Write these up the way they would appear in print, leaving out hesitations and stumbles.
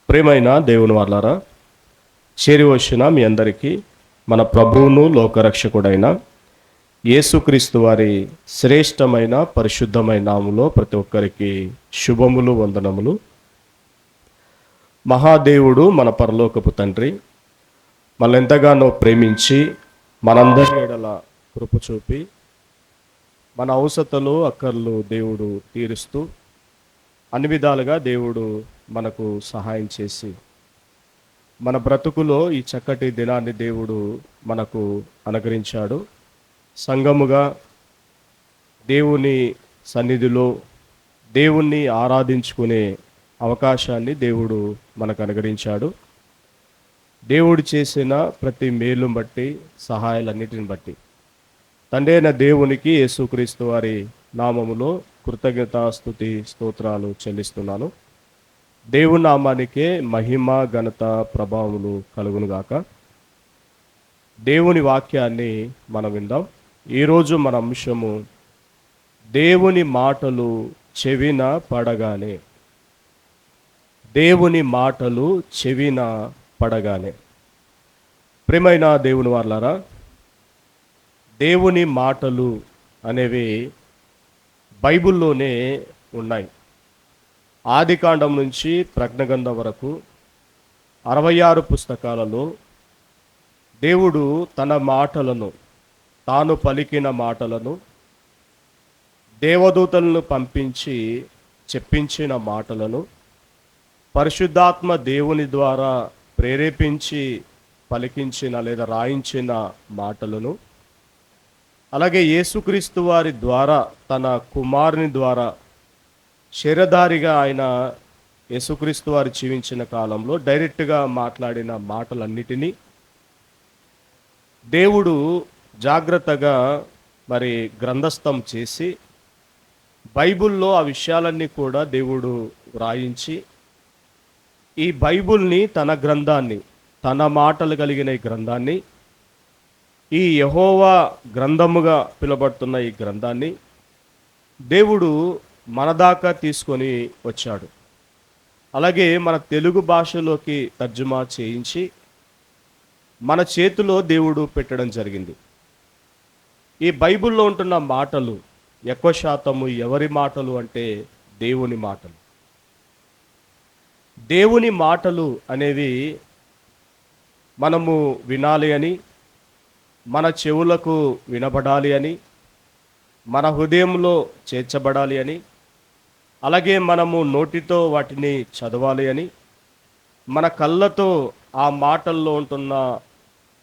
ప్రియమైన దేవుని వాళ్ళారా, చేరి వచ్చిన మీ అందరికీ మన ప్రభువును లోకరక్షకుడైన యేసుక్రీస్తు వారి శ్రేష్టమైన పరిశుద్ధమైన నామములో ప్రతి ఒక్కరికి శుభములు, వందనములు. మహాదేవుడు మన పరలోకపు తండ్రి మనల్ని ఎంతగానో ప్రేమించి మనందరి ఎడల కృప చూపి మన అవసరతలు అక్కర్లు దేవుడు తీరుస్తూ అన్ని విధాలుగా దేవుడు మనకు సహాయం చేసి మన బ్రతుకులో ఈ చక్కటి దినాన్ని దేవుడు మనకు అనుగ్రహించాడు. సంఘముగా దేవుని సన్నిధిలో దేవుణ్ణి ఆరాధించుకునే అవకాశాన్ని దేవుడు మనకు అనుగ్రహించాడు. దేవుడు చేసిన ప్రతి మేలును బట్టి, సహాయాలన్నిటిని బట్టి తండ్రి అయిన దేవునికి యేసుక్రీస్తు వారి నామములో కృతజ్ఞతాస్తుతి స్తోత్రాలు చెల్లిస్తున్నాను. దేవుని నామానికే మహిమ, ఘనత, ప్రభావములు కలుగునుగాక. దేవుని వాక్యాన్ని మనం విందాం. ఈరోజు మన అంశము దేవుని మాటలు చెవిన పడగానే. దేవుని మాటలు చెవిన పడగానే. ప్రియమైన దేవుని వాళ్ళారా, దేవుని మాటలు అనేవి బైబిల్లోనే ఉన్నాయి. ఆదికాండం నుంచి ప్రజ్ఞగంధం వరకు 66 పుస్తకాలలో దేవుడు తన మాటలను, తాను పలికిన మాటలను, దేవదూతలను పంపించి చెప్పించిన మాటలను, పరిశుద్ధాత్మ దేవుని ద్వారా ప్రేరేపించి పలికించిన లేదా రాయించిన మాటలను, అలాగే యేసుక్రీస్తు వారి ద్వారా తన కుమారుని ద్వారా శరీరధారిగా ఆయన యేసుక్రీస్తు వారు జీవించిన కాలంలో డైరెక్ట్గా మాట్లాడిన మాటలన్నిటినీ దేవుడు జాగ్రత్తగా మరి గ్రంథస్థం చేసి బైబిల్లో ఆ విషయాలన్నీ కూడా దేవుడు వ్రాయించి ఈ బైబిల్ని, తన గ్రంథాన్ని, తన మాటలు కలిగిన ఈ గ్రంథాన్ని, ఈ యెహోవా గ్రంథముగా పిలువబడుతున్న ఈ గ్రంథాన్ని దేవుడు మన దాకా తీసుకొని వచ్చాడు. అలాగే మన తెలుగు భాషలోకి తర్జుమా చేయించి మన చేతిలో దేవుడు పెట్టడం జరిగింది. ఈ బైబిల్లో ఉంటున్న మాటలు ఎక్కువ శాతము ఎవరి మాటలు అంటే దేవుని మాటలు. దేవుని మాటలు అనేవి మనము వినాలి అని, మన చెవులకు వినబడాలి అని, మన హృదయంలో చేర్చబడాలి అని, అలాగే మనము నోటితో వాటిని చదవాలి అని, మన కళ్ళతో ఆ మాటల్లో ఉంటున్న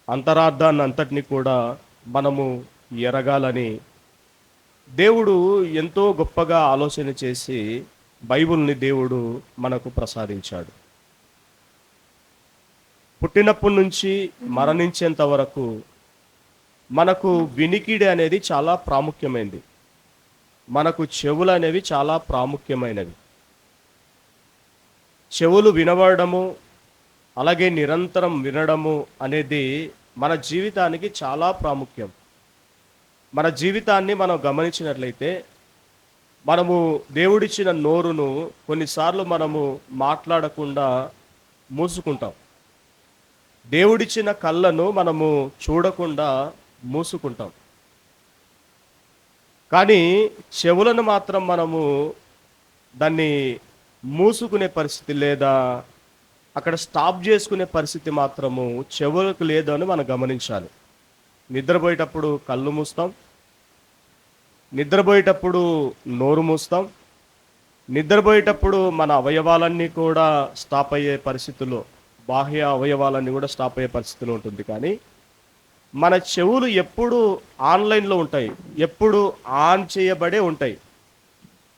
అంతరార్థాన్ని అంతటిని కూడా మనము ఎరగాలని దేవుడు ఎంతో గొప్పగా ఆలోచన చేసి బైబిల్ని దేవుడు మనకు ప్రసాదించాడు. పుట్టినప్పటి నుంచి మరణించేంత వరకు మనకు వినికిడి అనేది చాలా ప్రాముఖ్యమైనది. మనకు చెవులు అనేవి చాలా ప్రాముఖ్యమైనవి. చెవులు వినబడము, అలాగే నిరంతరం వినడము అనేది మన జీవితానికి చాలా ప్రాముఖ్యం. మన జీవితాన్ని మనం గమనించినట్లయితే మనము దేవుడిచ్చిన నోరును కొన్నిసార్లు మనము మాట్లాడకుండా మూసుకుంటాం. దేవుడిచ్చిన కళ్ళను మనము చూడకుండా మూసుకుంటాం. కానీ చెవులను మాత్రం మనము దాన్ని మూసుకునే పరిస్థితి లేదా అక్కడ స్టాప్ చేసుకునే పరిస్థితి మాత్రము చెవులకు లేదు అని మనం గమనించాలి. నిద్రపోయేటప్పుడు కళ్ళు మూస్తాం, నిద్రపోయేటప్పుడు నోరు మూస్తాం, నిద్రపోయేటప్పుడు మన అవయవాలన్నీ కూడా స్టాప్ అయ్యే పరిస్థితుల్లో, బాహ్య అవయవాలన్నీ కూడా స్టాప్ అయ్యే పరిస్థితిలో ఉంటుంది. కానీ మన చెవులు ఎప్పుడు ఆన్లైన్లో ఉంటాయి, ఎప్పుడు ఆన్ చేయబడే ఉంటాయి.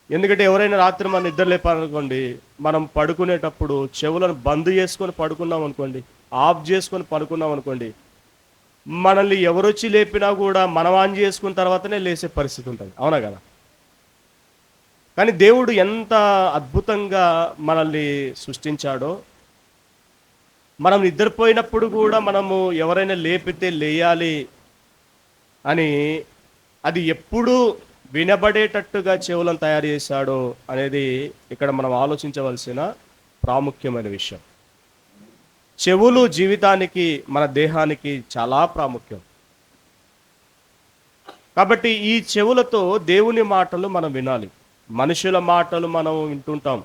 ఎందుకంటే ఎవరైనా రాత్రి మన నిద్ర లేపాలనుకోండి, మనం పడుకునేటప్పుడు చెవులను బంద్ చేసుకొని పడుకున్నాం అనుకోండి, ఆఫ్ చేసుకొని పడుకున్నాం అనుకోండి, మనల్ని ఎవరొచ్చి లేపినా కూడా మనం ఆన్ చేసుకున్న తర్వాతనే లేసే పరిస్థితి ఉంటుంది. అవునా కదా? కానీ దేవుడు ఎంత అద్భుతంగా మనల్ని సృష్టించాడో, మనం నిద్రపోయినప్పుడు కూడా మనము ఎవరైనా లేపితే లేయాలి అని అది ఎప్పుడు వినబడేటట్టుగా చెవులను తయారు చేశాడో అనేది ఇక్కడ మనం ఆలోచించవలసిన ప్రాముఖ్యమైన విషయం. చెవులు జీవితానికి, మన దేహానికి చాలా ప్రాముఖ్యం. కాబట్టి ఈ చెవులతో దేవుని మాటలు మనం వినాలి. మనుషుల మాటలు మనం వింటుంటాం.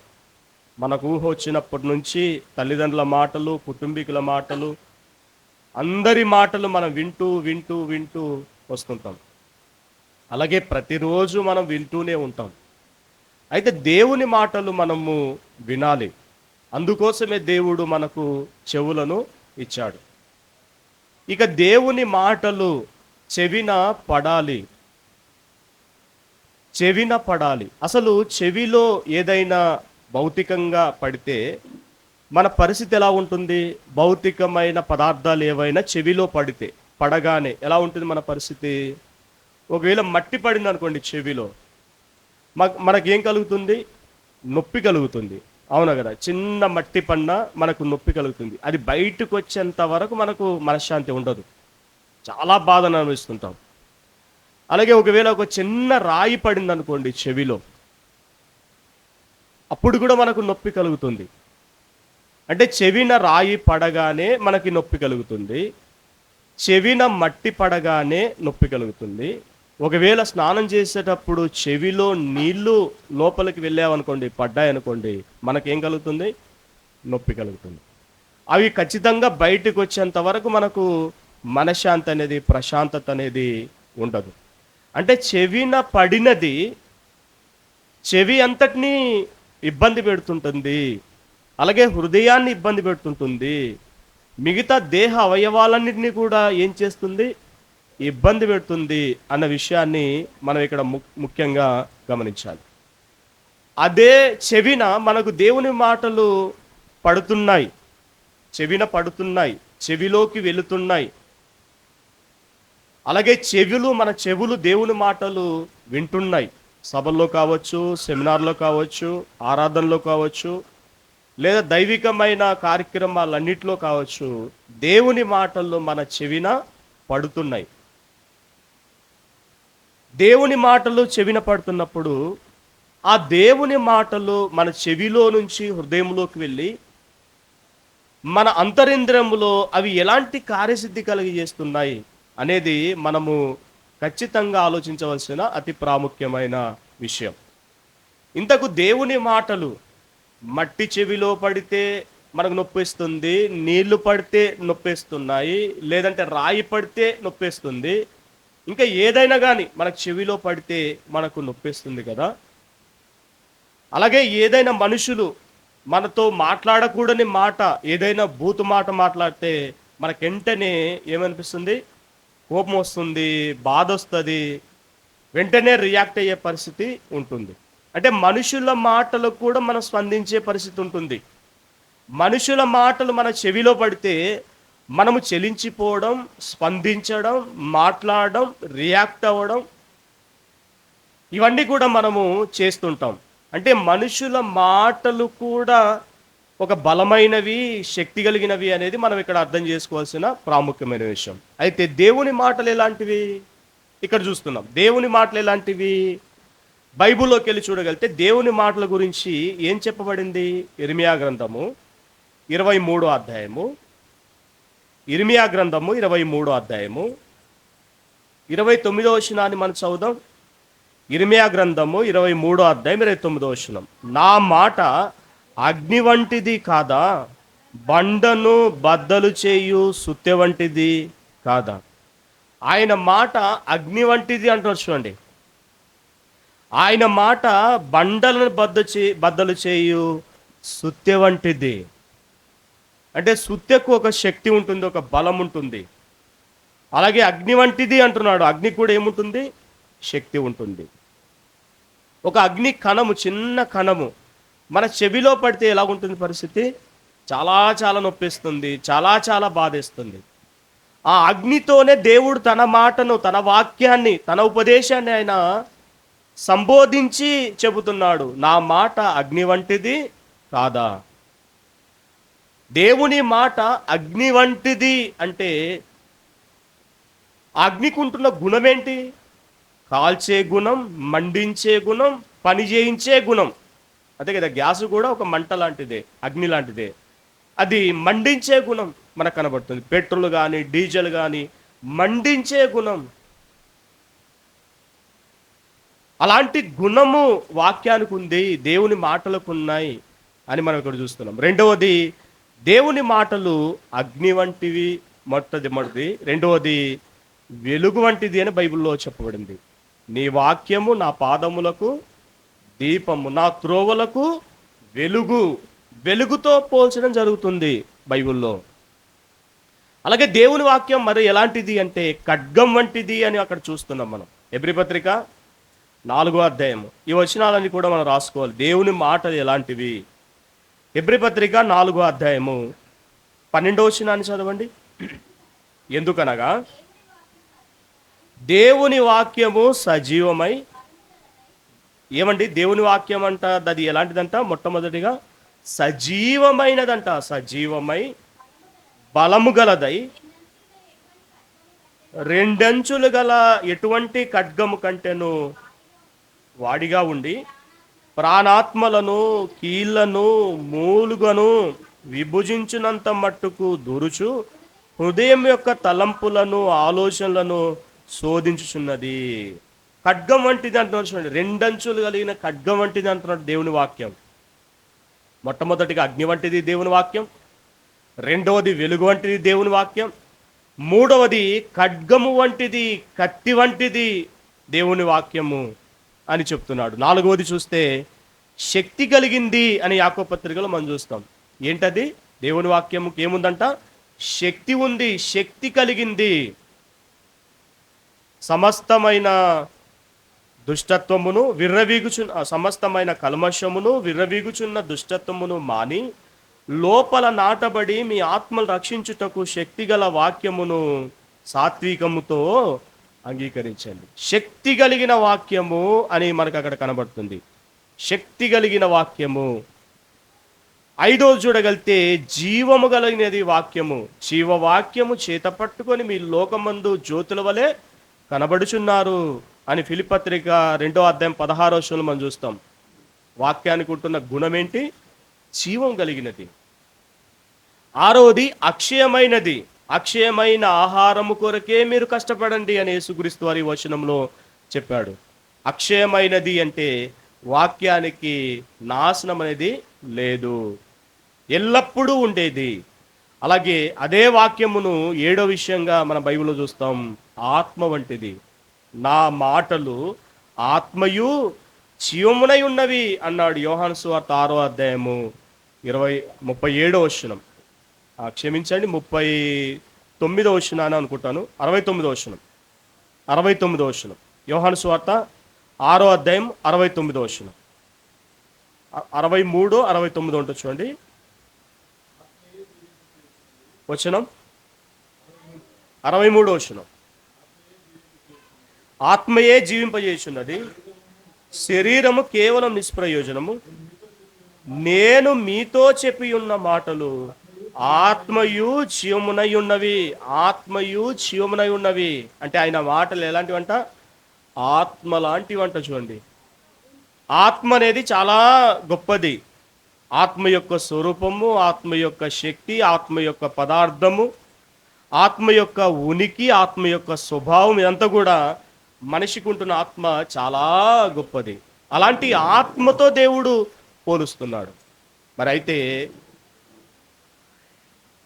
మనకు ఊహ వచ్చినప్పటి నుంచి తల్లిదండ్రుల మాటలు, కుటుంబీకుల మాటలు, అందరి మాటలు మనం వింటూ వింటూ వింటూ వస్తుంటాం. అలాగే ప్రతిరోజు మనం వింటూనే ఉంటాం. అయితే దేవుని మాటలు మనము వినాలి. అందుకోసమే దేవుడు మనకు చెవులను ఇచ్చాడు. ఇక దేవుని మాటలు చెవిన పడాలి. చెవిన పడాలి. అసలు చెవిలో ఏదైనా భౌతికంగా పడితే మన పరిస్థితి ఎలా ఉంటుంది? భౌతికమైన పదార్థాలు ఏవైనా చెవిలో పడితే, పడగానే ఎలా ఉంటుంది మన పరిస్థితి? ఒకవేళ మట్టి పడింది అనుకోండి చెవిలో, మనకేం కలుగుతుంది? నొప్పి కలుగుతుంది. అవునా కదా? చిన్న మట్టి పడినా మనకు నొప్పి కలుగుతుంది. అది బయటకు వచ్చేంత వరకు మనకు మనశ్శాంతి ఉండదు. చాలా బాధను అనుభవిస్తుంటాం. అలాగే ఒకవేళ ఒక చిన్న రాయి పడింది అనుకోండి చెవిలో, అప్పుడు కూడా మనకు నొప్పి కలుగుతుంది. అంటే చెవిన రాయి పడగానే మనకి నొప్పి కలుగుతుంది. చెవిన మట్టి పడగానే నొప్పి కలుగుతుంది. ఒకవేళ స్నానం చేసేటప్పుడు చెవిలో నీళ్లు లోపలికి వెళ్ళామనుకోండి, పడ్డాయనుకోండి, మనకేం కలుగుతుంది? నొప్పి కలుగుతుంది. అవి ఖచ్చితంగా బయటకు వచ్చేంత వరకు మనకు మనశ్శాంతి అనేది, ప్రశాంతత అనేది ఉండదు. అంటే చెవిన పడినది చెవి అంతటినీ ఇబ్బంది పెడుతుంటుంది. అలాగే హృదయాన్ని ఇబ్బంది పెడుతుంటుంది. మిగతా దేహ అవయవాలన్నింటినీ కూడా ఏం చేస్తుంది? ఇబ్బంది పెడుతుంది అన్న విషయాన్ని మనం ఇక్కడ ముఖ్యంగా గమనించాలి. అదే చెవిన మనకు దేవుని మాటలు పడుతున్నాయి. చెవిన పడుతున్నాయి, చెవిలోకి వెళుతున్నాయి. అలాగే మన చెవులు దేవుని మాటలు వింటున్నాయి. సభల్లో కావచ్చు, సెమినార్లో కావచ్చు, ఆరాధనలో కావచ్చు, లేదా దైవికమైన కార్యక్రమాలన్నిటిలో కావచ్చు, దేవుని మాటలు మన చెవిన పడుతున్నాయి. దేవుని మాటలు చెవిన పడుతున్నప్పుడు ఆ దేవుని మాటలు మన చెవిలో నుంచి హృదయంలోకి వెళ్ళి మన అంతరింద్రియములో అవి ఎలాంటి కార్యసిద్ధి కలిగజేస్తున్నాయి అనేది మనము ఖచ్చితంగా ఆలోచించవలసిన అతి ప్రాముఖ్యమైన విషయం. ఇంతకు దేవుని మాటలు మట్టి చెవిలో పడితే మనకు నొప్పిస్తుంది, నీళ్లు పడితే నొప్పిస్తున్నాయి, లేదంటే రాయి పడితే నొప్పిస్తుంది, ఇంకా ఏదైనా కానీ మనకు చెవిలో పడితే మనకు నొప్పిస్తుంది కదా. అలాగే ఏదైనా మనుషులు మనతో మాట్లాడకూడని మాట, ఏదైనా బూతు మాట మాట్లాడితే మనకు వెంటనే ఏమనిపిస్తుంది? కోపం వస్తుంది, బాధ వస్తుంది, వెంటనే రియాక్ట్ అయ్యే పరిస్థితి ఉంటుంది. అంటే మనుషుల మాటలకు కూడా మనం స్పందించే పరిస్థితి ఉంటుంది. మనుషుల మాటలు మన చెవిలో పడితే మనము చెలించిపోవడం, స్పందించడం, మాట్లాడడం, రియాక్ట్ అవ్వడం, ఇవన్నీ కూడా మనము చేస్తుంటాం. అంటే మనుషుల మాటలు కూడా ఒక బలమైనవి, శక్తి కలిగినవి అనేది మనం ఇక్కడ అర్థం చేసుకోవాల్సిన ప్రాముఖ్యమైన విషయం. అయితే దేవుని మాటలు ఎలాంటివి? ఇక్కడ చూస్తున్నాం. దేవుని మాటలు ఎలాంటివి? బైబిల్లోకి వెళ్ళి చూడగలిగితే దేవుని మాటల గురించి ఏం చెప్పబడింది? ఇర్మియా గ్రంథము 23వ అధ్యాయము, ఇర్మియా గ్రంథము 23వ అధ్యాయము 29వ వచనాన్ని మనం చదువుదాం. ఇర్మియా గ్రంథము 23వ అధ్యాయం 29వ వచనం. నా మాట అగ్ని వంటిది కాదా? బండను బద్దలు చేయు సుత్తె వంటిది కాదా? ఆయన మాట అగ్ని వంటిది అంటున్నారు చూడండి. ఆయన మాట బండలను బద్దలు చేయు సుత్తె వంటిది. అంటే సుత్తెకు ఒక శక్తి ఉంటుంది, ఒక బలం ఉంటుంది. అలాగే అగ్ని వంటిది అంటున్నాడు. అగ్ని కూడా ఏముంటుంది? శక్తి ఉంటుంది. ఒక అగ్ని కణము, చిన్న కణము మన చెవిలో పడితే ఎలా ఉంటుంది పరిస్థితి? చాలా చాలా నొప్పిస్తుంది, చాలా చాలా బాధేస్తుంది. ఆ అగ్నితోనే దేవుడు తన మాటను, తన వాక్యాన్ని, తన ఉపదేశాన్ని ఆయన సంబోధించి చెబుతున్నాడు. నా మాట అగ్ని వంటిది కాదా? దేవుని మాట అగ్ని వంటిది అంటే అగ్నికి ఉంటున్న గుణం ఏంటి? కాల్చే గుణం, మండించే గుణం, పని చేయించే గుణం. అదే కదా, గ్యాస్ కూడా ఒక మంట లాంటిదే, అగ్ని లాంటిదే. అది మండించే గుణం మనకు కనబడుతుంది. పెట్రోల్ కానీ డీజిల్ కానీ మండించే గుణం. అలాంటి గుణము వాక్యానికి ఉంది, దేవుని మాటలకు ఉన్నాయి అని మనం ఇక్కడ చూస్తున్నాం. రెండవది, దేవుని మాటలు అగ్ని వంటివి మొట్టమొదటిది. రెండవది, వెలుగు వంటిది అని బైబిల్లో చెప్పబడింది. నీ వాక్యము నా పాదములకు దీపము, నా త్రోవలకు వెలుగు. వెలుగుతో పోల్చడం జరుగుతుంది బైబిల్లో. అలాగే దేవుని వాక్యం మరి ఎలాంటిది అంటే ఖడ్గం వంటిది అని అక్కడ చూస్తున్నాం మనం. హెబ్రీ పత్రిక 4వ అధ్యాయము. ఈ వచనాలన్నీ కూడా మనం రాసుకోవాలి. దేవుని మాటలు ఎలాంటివి? హెబ్రీ పత్రిక 4వ అధ్యాయము 12వ వచనాన్ని చదవండి. ఎందుకనగా దేవుని వాక్యము సజీవమై, ఏమండి దేవుని వాక్యం అంట, అది ఎలాంటిదంట? మొట్టమొదటిగా సజీవమైనదంట. సజీవమై బలము గలదై రెండంచులు గల ఎటువంటి ఖడ్గము కంటేను వాడిగా ఉండి ప్రాణాత్మలను కీళ్లను మూలుగను విభజించినంత మట్టుకు దూరుచు హృదయం యొక్క తలంపులను ఆలోచనలను శోధించుచున్నది. ఖడ్గం వంటిది అంటున్నాడు చూడండి. రెండంచులు కలిగిన ఖడ్గం వంటిది అంటున్నాడు దేవుని వాక్యం. మొట్టమొదటిగా అగ్ని వంటిది దేవుని వాక్యం, రెండవది వెలుగు వంటిది దేవుని వాక్యం, మూడవది ఖడ్గము వంటిది, కత్తి వంటిది దేవుని వాక్యము అని చెప్తున్నాడు. నాలుగవది చూస్తే శక్తి కలిగింది అని యాకోబు పత్రికలో మనం చూస్తాం. ఏంటది? దేవుని వాక్యముకి ఏముందంట? శక్తి ఉంది, శక్తి కలిగింది. సమస్తమైన దుష్టత్వమును సమస్తమైన కల్మషమును విర్రవీగుచున్న దుష్టత్వమును మాని లోపల నాటబడి మీ ఆత్మలు రక్షించుటకు శక్తిగల వాక్యమును సాత్వికముతో అంగీకరించండి. శక్తి కలిగిన వాక్యము అని మనకు అక్కడ కనబడుతుంది. శక్తి కలిగిన వాక్యము. ఐదోది చూడగలితే జీవము కలిగినది వాక్యము. జీవవాక్యము చేత పట్టుకొని మీ లోకమందు జ్యోతుల వలె కనబడుచున్నారు అని ఫిలిప్పీ పత్రిక 2వ అధ్యాయం 16వ వచనంలో మనం చూస్తాం. వాక్యానికి ఉంటున్న గుణం ఏంటి? జీవం కలిగినది. ఆరవది అక్షయమైనది. అక్షయమైన ఆహారము కొరకే మీరు కష్టపడండి అని యేసుక్రీస్తు వారి వచనంలో చెప్పాడు. అక్షయమైనది అంటే వాక్యానికి నాశనం అనేది లేదు, ఎల్లప్పుడూ ఉండేది. అలాగే అదే వాక్యమును 7వ విషయంగా మన బైబిల్లో చూస్తాం. ఆత్మ వంటిది. నా మాటలు ఆత్మయు జీవమునై ఉన్నవి అన్నాడు యోహాను సువార్త 6వ అధ్యాయము 37వ వచనం. క్షమించండి, 39వ వచనం అనుకుంటాను. 69వ వచనం. 69వ వచనం. యోహాను సువార్త 6వ అధ్యాయం 69వ వచనం. 63, 69 ఉంటుంది చూడండి వచనం. 63వ వచనం. ఆత్మయే జీవింపజేయుచున్నది, శరీరము కేవలం నిష్ప్రయోజనము. నేను మీతో చెప్పి ఉన్న మాటలు ఆత్మయు జీవమునై ఉన్నవి. ఆత్మయు జీవమునై ఉన్నవి అంటే ఆయన మాటలు ఎలాంటివంట? ఆత్మ లాంటివంట. చూడండి, ఆత్మ అనేది చాలా గొప్పది. ఆత్మ యొక్క స్వరూపము, ఆత్మ యొక్క శక్తి, ఆత్మ యొక్క పదార్థము, ఆత్మ యొక్క ఉనికి, ఆత్మ యొక్క స్వభావం, ఇదంతా కూడా మనిషికి ఉంటున్న ఆత్మ చాలా గొప్పది. అలాంటి ఆత్మతో దేవుడు పోలుస్తున్నాడు. మరి అయితే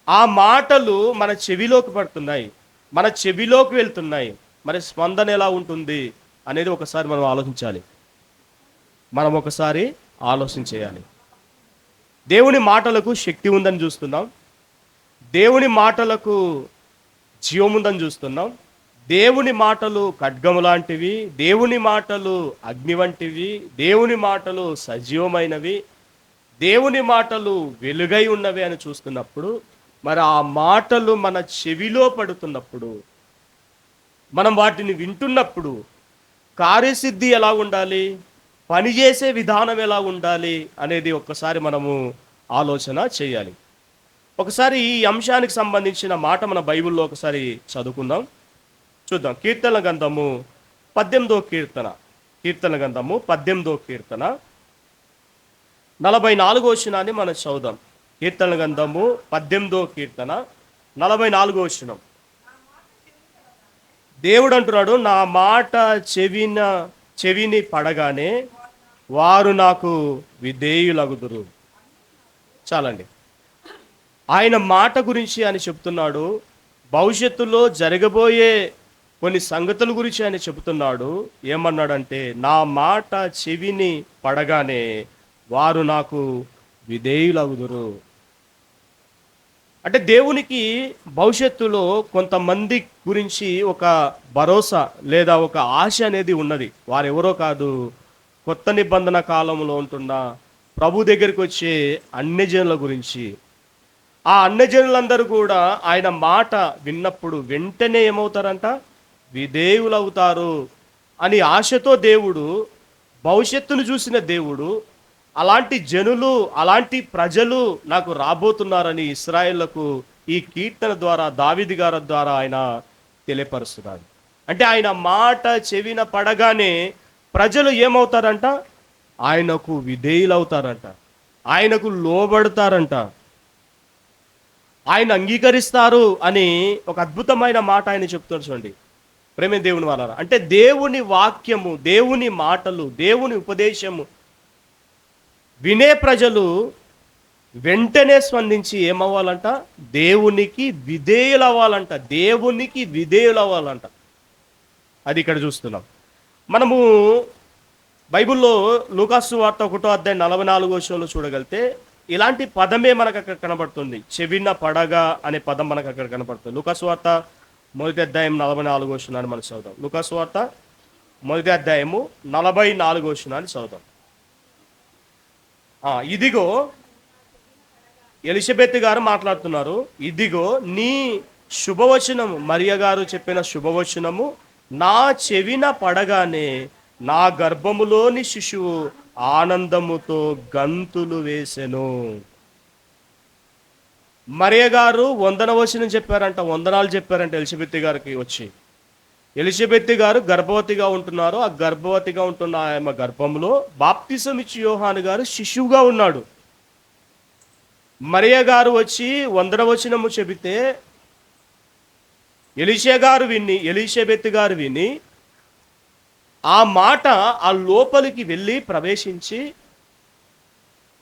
ఆ మాటలు మన చెవిలోకి పడుతున్నాయి, మన చెవిలోకి వెళ్తున్నాయి. మరి స్పందన ఎలా ఉంటుంది అనేది ఒకసారి మనం ఆలోచించాలి. మనం ఒకసారి ఆలోచించేయాలి. దేవుని మాటలకు శక్తి ఉందని చూస్తున్నాం, దేవుని మాటలకు జీవం ఉందని చూస్తున్నాం. దేవుని మాటలు ఖడ్గము లాంటివి, దేవుని మాటలు అగ్ని వంటివి, దేవుని మాటలు సజీవమైనవి, దేవుని మాటలు వెలుగై ఉన్నవి అని చూస్తున్నప్పుడు, మరి ఆ మాటలు మన చెవిలో పడుతున్నప్పుడు, మనం వాటిని వింటున్నప్పుడు కార్యసిద్ధి ఎలా ఉండాలి, పనిచేసే విధానం ఎలా ఉండాలి అనేది ఒక్కసారి మనము ఆలోచన చేయాలి. ఒకసారి ఈ అంశానికి సంబంధించిన మాట మన బైబిల్లో ఒకసారి చదువుకుందాం, చూద్దాం. కీర్తనల గ్రంథము 18వ కీర్తన. కీర్తనల గ్రంథము 18వ కీర్తన 44వ వచనాన్ని మనం చదువుదాం. కీర్తన గ్రంథము 18వ కీర్తన 44వ వచనం. దేవుడు అంటున్నాడు, నా మాట చెవిని పడగానే వారు నాకు విధేయులగుదురు. చాలండి. ఆయన మాట గురించి ఆయన చెప్తున్నాడు. భవిష్యత్తులో జరగబోయే కొన్ని సంగతుల గురించి ఆయన చెబుతున్నాడు. ఏమన్నాడంటే, నా మాట చెవిని పడగానే వారు నాకు విధేయులగుదురు. అంటే దేవునికి భవిష్యత్తులో కొంతమంది గురించి ఒక భరోసా లేదా ఒక ఆశ అనేది ఉన్నది. వారెవరో కాదు, కొత్త నిబంధన కాలంలో ఉంటున్న ప్రభు దగ్గరికి వచ్చే అన్యజనుల గురించి. ఆ అన్యజనులందరూ కూడా ఆయన మాట విన్నప్పుడు వెంటనే ఏమవుతారంట? విధేయులవుతారు అని ఆశతో దేవుడు, భవిష్యత్తును చూసిన దేవుడు, అలాంటి జనులు, అలాంటి ప్రజలు నాకు రాబోతున్నారని ఇశ్రాయేళ్లకు ఈ కీర్తన ద్వారా, దావీదు గారి ద్వారా ఆయన తెలియపరుస్తున్నాడు. అంటే ఆయన మాట చెవిన పడగానే ప్రజలు ఏమవుతారంట? ఆయనకు విధేయులవుతారంట, ఆయనకు లోబడతారంట, ఆయన అంగీకరిస్తారు అని ఒక అద్భుతమైన మాట ఆయన చెప్తాడు. చూడండి ప్రేమ దేవుని వాళ్ళ, అంటే దేవుని వాక్యము, దేవుని మాటలు, దేవుని ఉపదేశము వినే ప్రజలు వెంటనే స్పందించి ఏమవ్వాలంట? దేవునికి విధేయులవ్వాలంట, దేవునికి విధేయులవ్వాలంట. అది ఇక్కడ చూస్తున్నాం మనము. బైబిల్లో లూకాసు వార్త 1వ అధ్యాయం 44వ వచనంలో చూడగలిగితే ఇలాంటి పదమే మనకు అక్కడ కనబడుతుంది. చెవిన పడగా అనే పదం మనకు అక్కడ కనబడుతుంది. లూకాసు వార్త 1వ అధ్యాయం 44వ వచనాన్ని మనం చదువుదాం. లూకాసు వార్త 1వ అధ్యాయము 44వ వచనాన్ని చదువుదాం. ఇదిగో ఎలిజబెత్ గారు మాట్లాడుతున్నారు. ఇదిగో నీ శుభవచనము, మరియ గారు చెప్పిన శుభవచనము నా చెవిన పడగానే నా గర్భములోని శిశువు ఆనందముతో గంతులు వేసెను. మరియ గారు వందనవచనం చెప్పారంట, వందనాలు చెప్పారంట ఎలిజబెత్ గారికి వచ్చి. ఎలిజబెత్ గారు గర్భవతిగా ఉంటున్నారు. ఆ గర్భవతిగా ఉంటున్న ఆమె గర్భంలో బాప్తిసం ఇచ్చి యోహాను గారు శిశువుగా ఉన్నాడు. మరియ గారు వచ్చి వందనవచనము చెబితే ఎలిజబెత్ గారు విని ఆ మాట ఆ లోపలికి వెళ్ళి ప్రవేశించి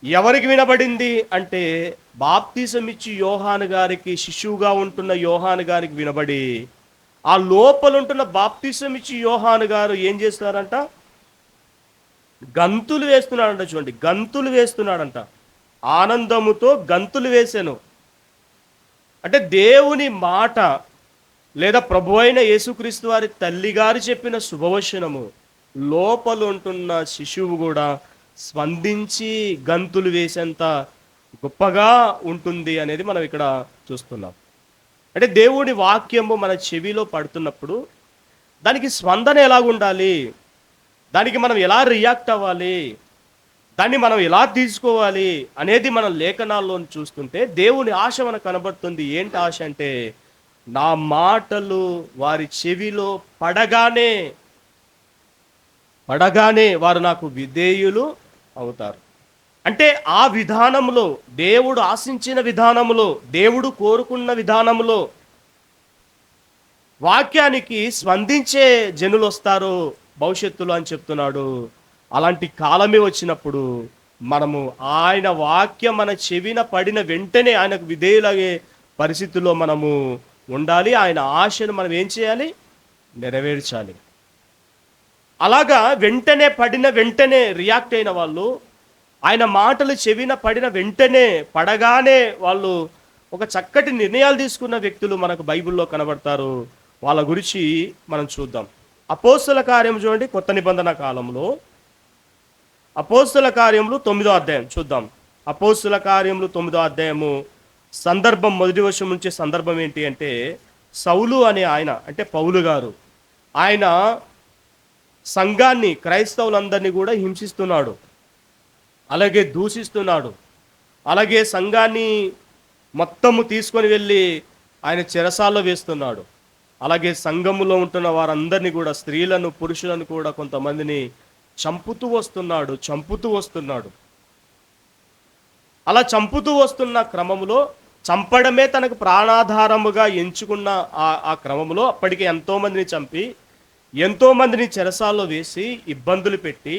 ఎవరికి వినబడింది అంటే బాప్తిసం ఇచ్చి యోహాను గారికి, శిశువుగా ఉంటున్న యోహాను గారికి వినబడి, ఆ లోపల ఉంటున్న బాప్తిసం ఇచ్చి యోహాను గారు ఏం చేస్తున్నారంట? గంతులు వేస్తున్నాడంట. చూడండి, గంతులు వేస్తున్నాడంట. ఆనందముతో గంతులు వేసాను. అంటే దేవుని మాట లేదా ప్రభువైన యేసుక్రీస్తు వారి తల్లి గారు చెప్పిన శుభవచనము లోపల ఉంటున్న శిశువు కూడా స్పందించి గంతులు వేసేంత గొప్పగా ఉంటుంది అనేది మనం ఇక్కడ చూస్తున్నాం. అంటే దేవుడి వాక్యము మన చెవిలో పడుతున్నప్పుడు దానికి స్పందన ఎలాగుండాలి, దానికి మనం ఎలా రియాక్ట్ అవ్వాలి, దాన్ని మనం ఎలా తీసుకోవాలి అనేది మనం లేఖనాల్లో చూస్తుంటే దేవుని ఆశ మనకు కనబడుతుంది. ఏంటి ఆశ అంటే, నా మాటలు వారి చెవిలో పడగానే వారు నాకు విధేయులు అవుతారు. అంటే ఆ విధానంలో, దేవుడు ఆశించిన విధానంలో, దేవుడు కోరుకున్న విధానంలో వాక్యానికి స్పందించే జనులు వస్తారు భవిష్యత్తులో అని చెప్తున్నాడు. అలాంటి కాలమే వచ్చినప్పుడు మనము ఆయన వాక్యం మన చెవిన పడిన వెంటనే ఆయనకు విధేయులగే పరిస్థితుల్లో మనము ఉండాలి. ఆయన ఆశను మనం ఏం చేయాలి? నెరవేర్చాలి. అలాగా వెంటనే పడిన వెంటనే రియాక్ట్ అయిన వాళ్ళు, ఆయన మాటలు చెవిన పడిన వెంటనే పడగానే వాళ్ళు ఒక చక్కటి నిర్ణయాలు తీసుకున్న వ్యక్తులు మనకు బైబిల్లో కనబడతారు. వాళ్ళ గురించి మనం చూద్దాం. అపోస్తల కార్యం చూడండి, కొత్త నిబంధన కాలంలో అపోస్తల కార్యములు 9వ అధ్యాయం చూద్దాం. అపోస్తల కార్యములు 9వ అధ్యాయము సందర్భం, మొదటి వచనం నుంచి సందర్భం ఏంటి అంటే, సౌలు అనే ఆయన, అంటే పౌలు గారు, ఆయన సంఘాన్ని, క్రైస్తవులందరినీ కూడా హింసిస్తున్నాడు, అలాగే దూషిస్తున్నాడు, అలాగే సంఘాన్ని మొత్తము తీసుకొని వెళ్ళి ఆయన చెరసాల్లో వేస్తున్నాడు. అలాగే సంఘములో ఉంటున్న వారందరినీ కూడా, స్త్రీలను పురుషులను కూడా కొంతమందిని చంపుతూ వస్తున్నాడు. అలా చంపుతూ వస్తున్న క్రమంలో, చంపడమే తనకు ప్రాణాధారముగా ఎంచుకున్న ఆ క్రమంలో అప్పటికి ఎంతోమందిని చంపి, ఎంతోమందిని చెరసాల్లో వేసి, ఇబ్బందులు పెట్టి,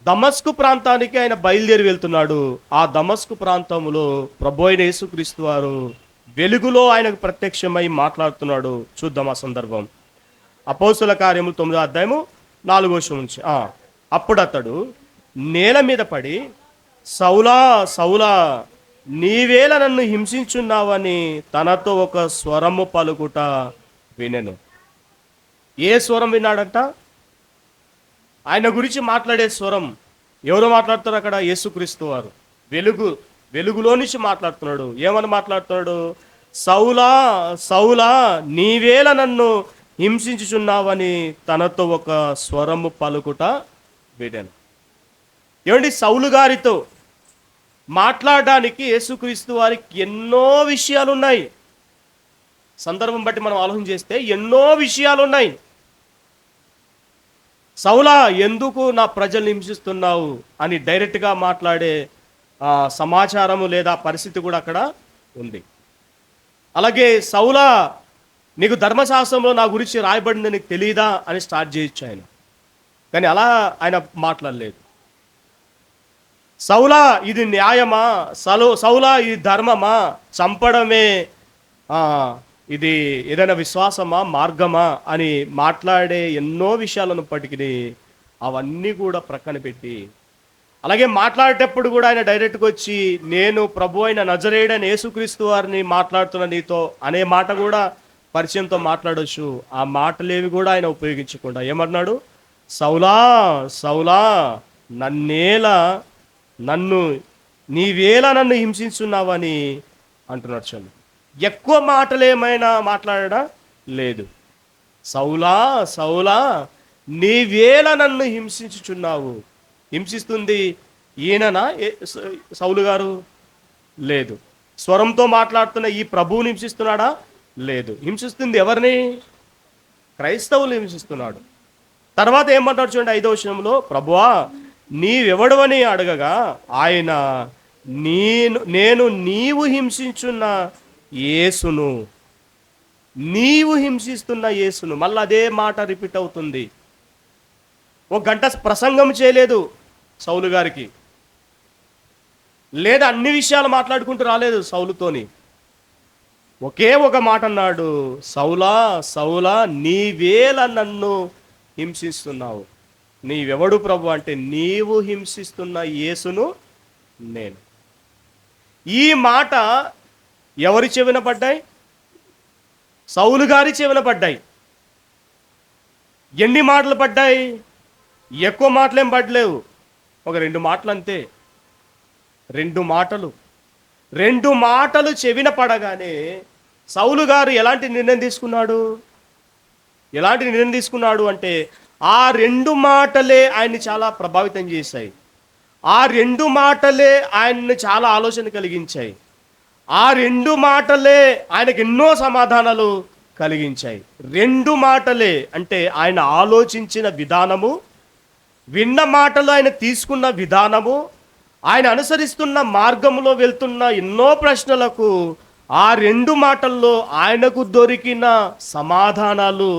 దమస్కు ప్రాంతానికి ఆయన బయలుదేరి వెళ్తున్నాడు. ఆ దమస్కు ప్రాంతంలో ప్రభువైన యేసుక్రీస్తు వారు వెలుగులో ఆయనకు ప్రత్యక్షమై మాట్లాడుతున్నాడు. చూద్దాం ఆ సందర్భం. అపోస్తుల కార్యములు 9వ అధ్యాయము 4వ వచనం నుంచి. అప్పుడు అతడు నేల మీద పడి, సౌలా సౌలా, నీవేళ నన్ను హింసించున్నావని తనతో ఒక స్వరము పలుకుట వినెను. ఏ స్వరం విన్నాడంట? ఆయన గురించి మాట్లాడే స్వరం. ఎవరు మాట్లాడుతారు అక్కడ? యేసుక్రీస్తు వారు. వెలుగులో నుంచి మాట్లాడుతున్నాడు. ఏమని మాట్లాడుతున్నాడు? సౌలా సౌలా, నీవేళ నన్ను హింసించుచున్నావని తనతో ఒక స్వరము పలుకుట వినెను. ఏమండి, సౌలు గారితో మాట్లాడడానికి యేసుక్రీస్తు వారికి ఎన్నో విషయాలు ఉన్నాయి. సందర్భం బట్టి మనం ఆలోచన చేస్తే ఎన్నో విషయాలు ఉన్నాయి. సౌలా, ఎందుకు నా ప్రజల్ని హింసిస్తున్నావు అని డైరెక్ట్గా మాట్లాడే సమాచారము లేదా పరిస్థితి కూడా అక్కడ ఉంది. అలాగే సౌలా, నీకు ధర్మశాస్త్రంలో నా గురించి రాయబడింది నీకు తెలియదా అని స్టార్ట్ చేయొచ్చు ఆయన. కానీ అలా ఆయన మాట్లాడలేదు. సౌలా, ఇది న్యాయమా? సౌలా, ఇది ధర్మమా? చంపడమే ఇది ఏదైనా విశ్వాసమా, మార్గమా అని మాట్లాడే ఎన్నో విషయాలన్నప్పటికీ అవన్నీ కూడా ప్రక్కన పెట్టి, అలాగే మాట్లాడేటప్పుడు కూడా ఆయన డైరెక్ట్గా వచ్చి, నేను ప్రభు అయిన నజరేయుడైన యేసుక్రీస్తు వారిని మాట్లాడుతున్న నీతో అనే మాట కూడా పరిచయంతో మాట్లాడొచ్చు. ఆ మాటలేవి కూడా ఆయన ఉపయోగించకుండా ఏమన్నాడు? సౌలా సౌలా, నీవేళ నన్ను హింసించున్నావని అంటున్నాడు. చల్లు, ఎక్కువ మాటలు ఏమైనా మాట్లాడడా? లేదు. సౌలా సౌలా, నీవేళ నన్ను హింసించుచున్నావు. హింసిస్తుంది ఈయననా సౌలు గారు? లేదు. స్వరంతో మాట్లాడుతున్న ఈ ప్రభువుని హింసిస్తున్నాడా? లేదు. హింసిస్తుంది ఎవరిని? క్రైస్తవులు హింసిస్తున్నాడు. తర్వాత ఏమంటాడు చూడండి 5వ వచనంలో, ప్రభువా నీవెవడవని అడగగా ఆయన, నేను నీవు హింసించున్న యేసును. నీవు హింసిస్తున్న యేసును. మళ్ళీ అదే మాట రిపీట్ అవుతుంది. ఒక గంట ప్రసంగం చేయలేదు సౌలు గారికి, లేదా అన్ని విషయాలు మాట్లాడుకుంటూ రాలేదు సౌలుతోని. ఒకే ఒక మాట అన్నాడు, సౌలా సౌలా, నీవేళ నన్ను హింసిస్తున్నావు. నీవెవడు ప్రభు అంటే, నీవు హింసిస్తున్న యేసును నేను. ఈ మాట ఎవరి చెవిన పడ్డాయి? సౌలు గారి చెవిన పడ్డాయి. ఎన్ని మాటలు పడ్డాయి? ఎక్కువ మాటలేం పడలేవు, ఒక 2 మాటలు అంతే. 2 మాటలు చెవిన పడగానే సౌలు గారు ఎలాంటి నిర్ణయం తీసుకున్నాడు అంటే, ఆ 2 మాటలే ఆయన్ని చాలా ప్రభావితం చేశాయి. ఆ 2 మాటలే ఆయన్ని చాలా ఆలోచన కలిగించాయి. ఆ 2 మాటలే ఆయనకు ఎన్నో సమాధానాలు కలిగించాయి. 2 మాటలే అంటే ఆయన ఆలోచించిన విధానము, విన్న మాటలు ఆయన తీసుకున్న విధానము, ఆయన అనుసరిస్తున్న మార్గంలో వెళ్తున్న ఎన్నో ప్రశ్నలకు ఆ 2 మాటల్లో ఆయనకు దొరికిన సమాధానాలు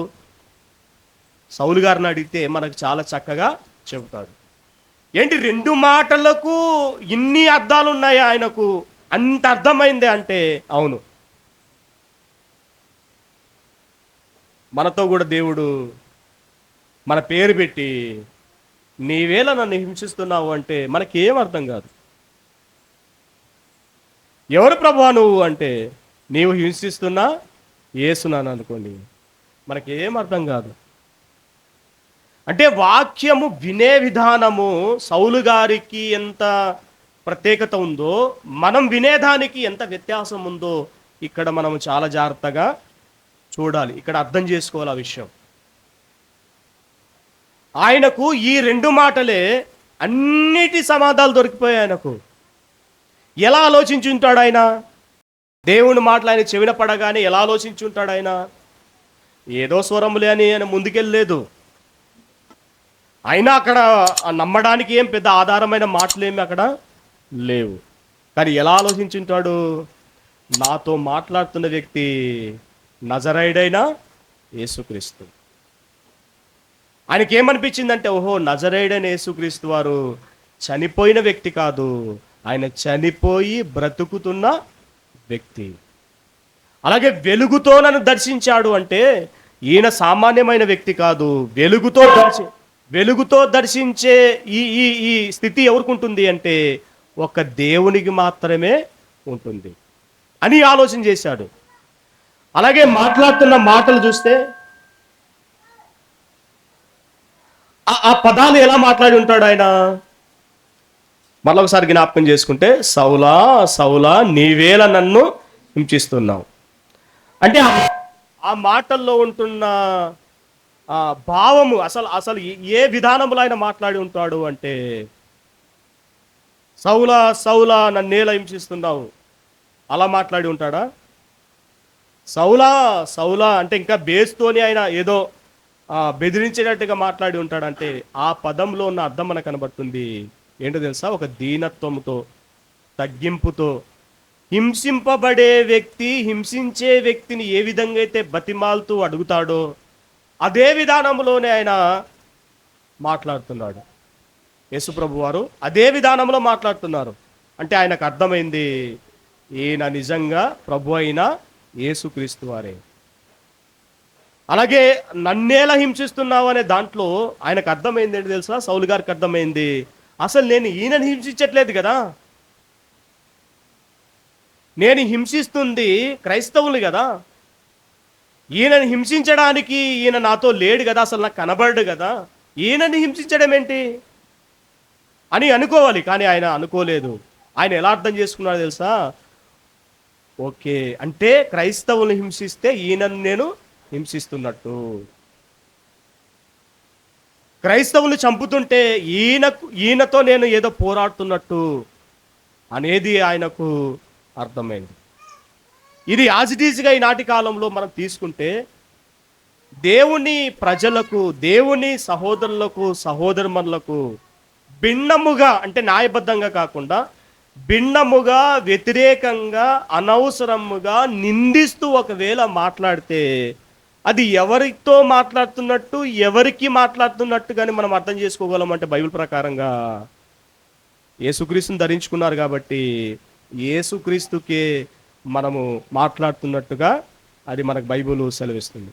సౌలు గారిని అడిగితే మనకు చాలా చక్కగా చెబుతాడు. ఏంటి 2 మాటలకు ఇన్ని అర్థాలు ఉన్నాయి ఆయనకు? అంత అర్థమైందే అంటే అవును. మనతో కూడా దేవుడు మన పేరు పెట్టి, నీవేళ నన్ను హింసిస్తున్నావు అంటే మనకేం అర్థం కాదు. ఎవరు ప్రభువా నువ్వు అంటే, నీవు హింసిస్తున్నా యేసునాను అనుకోండి, మనకేం అర్థం కాదు. అంటే వాక్యము వినే విధానము సౌలు గారికి ఎంత ప్రత్యేకత ఉందో, మనం వినేదానికి ఎంత వ్యత్యాసం ఉందో ఇక్కడ మనం చాలా జాగ్రత్తగా చూడాలి, ఇక్కడ అర్థం చేసుకోవాలి ఆ విషయం. ఆయనకు ఈ 2 మాటలే అన్నిటి సమాధానాలు దొరికిపోయాయి ఆయనకు. ఎలా ఆలోచించి ఉంటాడు ఆయన? దేవుని మాటలు ఆయన చెవిన పడగానే ఎలా ఆలోచించి ఉంటాడు ఆయన? ఏదో స్వరములే అని ఆయన ముందుకెళ్ళలేదు. అయినా అక్కడ నమ్మడానికి ఏం పెద్ద ఆధారమైన మాటలేమి అక్కడ లేవు. కానీ ఎలా ఆలోచించుంటాడు? నాతో మాట్లాడుతున్న వ్యక్తి నజరేయుడైన యేసుక్రీస్తు. ఆయనకి ఏమనిపించిందంటే, ఓహో, నజరేయుడైన యేసుక్రీస్తు వారు చనిపోయిన వ్యక్తి కాదు, ఆయన చనిపోయి బ్రతుకుతున్న వ్యక్తి. అలాగే వెలుగుతో నన్ను దర్శించాడు అంటే ఈయన సామాన్యమైన వ్యక్తి కాదు. వెలుగుతో దర్శించే ఈ ఈ ఈ స్థితి ఎవరికి ఉంటుంది అంటే ఒక దేవునికి మాత్రమే ఉంటుంది అని ఆలోచన చేశాడు. అలాగే మాట్లాడుతున్న మాటలు చూస్తే ఆ పదాలు ఎలా మాట్లాడి ఉంటాడు ఆయన? మరొకసారి జ్ఞాపకం చేసుకుంటే, సౌలా సౌలా నీవేళ నన్ను హింసిస్తున్నావు అంటే ఆ మాటల్లో ఉంటున్న ఆ భావము అసలు అసలు ఏ విధానంలో ఆయన మాట్లాడి ఉంటాడు అంటే, సౌలా సౌలా నన్నేలా హింసిస్తున్నావు అలా మాట్లాడి ఉంటాడా? సౌలా సౌలా అంటే ఇంకా బేస్తోని ఆయన ఏదో బెదిరించేటట్టుగా మాట్లాడి ఉంటాడంటే ఆ పదంలో ఉన్న అర్థం మనకు కనబడుతుంది. ఏంటో తెలుసా? ఒక దీనత్వంతో, తగ్గింపుతో, హింసింపబడే వ్యక్తి హింసించే వ్యక్తిని ఏ విధంగా అయితే బతిమాలుతూ అడుగుతాడో అదే విధానంలోనే ఆయన మాట్లాడుతున్నాడు. యేసుప్రభు వారు అదే విధానంలో మాట్లాడుతున్నారు. అంటే ఆయనకు అర్థమైంది, ఈయన నిజంగా ప్రభు అయిన యేసుక్రీస్తు వారే. అలాగే నన్నేలా హింసిస్తున్నావు అనే దాంట్లో ఆయనకు అర్థమైంది ఏంటి తెలుసా? సౌలు గారికి అర్థమైంది, అసలు నేను ఈయనని హింసించట్లేదు కదా, నేను హింసిస్తుంది క్రైస్తవులు కదా, ఈయనని హింసించడానికి ఈయన నాతో లేడు కదా, అసలు నాకు కనబడడు కదా, ఈయనని హింసించడం ఏంటి అని అనుకోవాలి. కానీ ఆయన అనుకోలేదు. ఆయన ఎలా అర్థం చేసుకున్నాడు తెలుసా? ఓకే, అంటే క్రైస్తవులను హింసిస్తే ఈయనను నేను హింసిస్తున్నట్టు, క్రైస్తవులు చంపుతుంటే ఈయనతో నేను ఏదో పోరాడుతున్నట్టు అనేది ఆయనకు అర్థమైంది. ఇది యాజిటీజ్గా ఈనాటి కాలంలో మనం తీసుకుంటే దేవుని ప్రజలకు, దేవుని సహోదరులకు, సహోదరుమణులకు భిన్నముగా, అంటే న్యాయబద్ధంగా కాకుండా భిన్నముగా, వ్యతిరేకంగా, అనవసరముగా నిందిస్తూ ఒకవేళ మాట్లాడితే అది ఎవరితో మాట్లాడుతున్నట్టు, ఎవరికి మాట్లాడుతున్నట్టు కానీ మనం అర్థం చేసుకోగలం అంటే బైబిల్ ప్రకారంగా యేసుక్రీస్తుని ధరించుకున్నారు కాబట్టి యేసుక్రీస్తుకే మనము మాట్లాడుతున్నట్టుగా అది మనకు బైబిల్ సెలవిస్తుంది.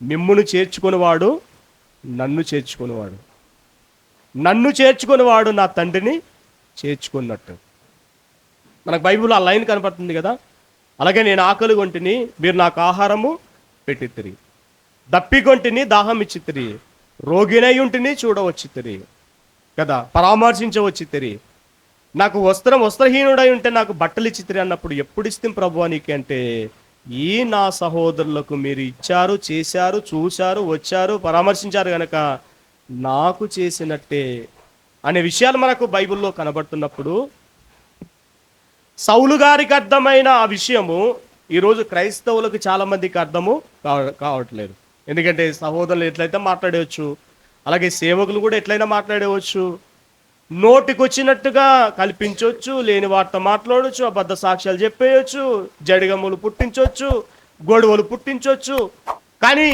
మిమ్మును చేర్చుకునేవాడు నన్ను చేర్చుకునేవాడు, నన్ను చేర్చుకునేవాడు నా తండ్రిని చేర్చుకున్నట్టు మనకు బైబిల్ ఆ లైన్ కనపడుతుంది కదా. అలాగే నేను ఆకలి కొంటిని, మీరు నాకు ఆహారము పెట్టితిరి, దప్పికొంటిని, దాహం ఇచ్చితిరి, రోగినై ఉంటిని, చూడవచ్చితిరి కదా, పరామర్శించవచ్చితిరి, నాకు వస్త్రహీనుడై ఉంటే నాకు బట్టలు ఇచ్చితిరి అన్నప్పుడు ఎప్పుడు ఇస్తాం ప్రభు నీకు అంటే, ఈ నా సహోదరులకు మీరు ఇచ్చారు, చేశారు, చూశారు, వచ్చారు, పరామర్శించారు కనుక నాకు చేసినట్టే అనే విషయాలు మనకు బైబిల్లో కనబడుతున్నప్పుడు సౌలు గారికి అర్థమైన ఆ విషయము ఈరోజు క్రైస్తవులకు చాలా మందికి అర్థము కావట్లేదు. ఎందుకంటే సహోదరులు ఎట్లయితే మాట్లాడవచ్చు, అలాగే సేవకులు కూడా ఎట్లయినా మాట్లాడవచ్చు, నోటికి వచ్చినట్టుగా కల్పించవచ్చు, లేని వార్త మాట్లాడవచ్చు, అబద్ధ సాక్ష్యాలు చెప్పేయచ్చు, జడిగమ్ములు పుట్టించవచ్చు, గొడవలు పుట్టించవచ్చు. కానీ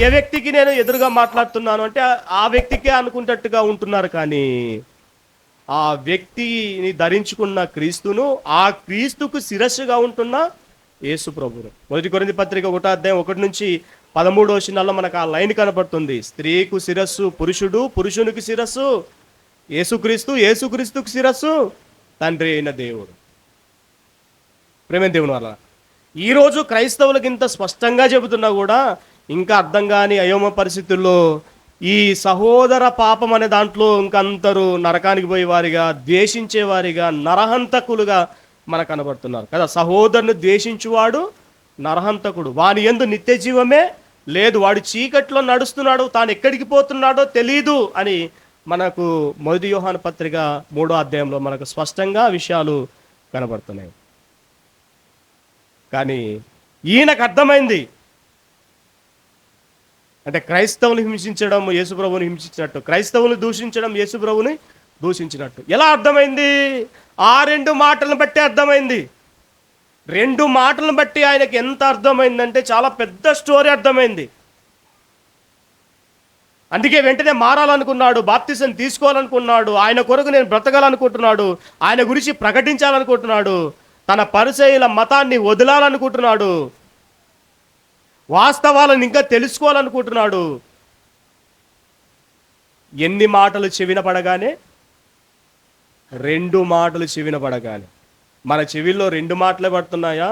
ఏ వ్యక్తికి నేను ఎదురుగా మాట్లాడుతున్నాను అంటే ఆ వ్యక్తికే అనుకున్నట్టుగా ఉంటున్నారు. కానీ ఆ వ్యక్తిని ధరించుకున్న క్రీస్తును, ఆ క్రీస్తుకు శిరస్సుగా ఉంటున్న యేసు ప్రభువు. 1 కొరింథీ పత్రిక 1:1-13 మనకు ఆ లైన్ కనబడుతుంది. స్త్రీకు శిరస్సు పురుషుడు, పురుషునికి శిరస్సు యేసుక్రీస్తు, యేసుక్రీస్తుకు శిరస్సు తండ్రి అయిన దేవుడు. ప్రేమ దేవుని వల్ల ఈరోజు క్రైస్తవులకు ఇంత స్పష్టంగా చెబుతున్నా కూడా ఇంకా అర్థం కాని అయోమ పరిస్థితుల్లో ఈ సహోదర పాపం అనే దాంట్లో ఇంకా అందరూ నరకానికి పోయేవారిగా, ద్వేషించేవారిగా, నరహంతకులుగా మనకు కనబడుతున్నారు కదా. సహోదరుని ద్వేషించువాడు నరహంతకుడు, వాని యందు నిత్య జీవమే లేదు, వాడు చీకట్లో నడుస్తున్నాడు, తాను ఎక్కడికి పోతున్నాడో తెలీదు అని మనకు 1 యోహాను పత్రిక 3వ అధ్యాయంలో మనకు స్పష్టంగా విషయాలు కనబడుతున్నాయి. కానీ ఈయనకు అర్థమైంది, అంటే క్రైస్తవుని హింసించడం యేసుప్రభుని హింసించినట్టు, క్రైస్తవుని దూషించడం యేసుప్రభుని దూషించినట్టు. ఎలా అర్థమైంది? ఆ 2 మాటలను బట్టి అర్థమైంది. 2 మాటలను బట్టి ఆయనకి ఎంత అర్థమైందంటే చాలా పెద్ద స్టోరీ అర్థమైంది. అందుకే వెంటనే మారాలనుకున్నాడు, బాప్తిసం తీసుకోవాలనుకున్నాడు, ఆయన కొరకు నేను బ్రతకాలనుకుంటున్నాడు, ఆయన గురించి ప్రకటించాలనుకుంటున్నాడు, తన పరిసయ్యుల మతాన్ని వదలాలనుకుంటున్నాడు, వాస్తవాలను ఇంకా తెలుసుకోవాలనుకుంటున్నాడు. ఎన్ని మాటలు చెవిన పడగానే? 2 మాటలు చెవిన పడగానే. మన చెవిలో 2 మాటలే పడుతున్నాయా?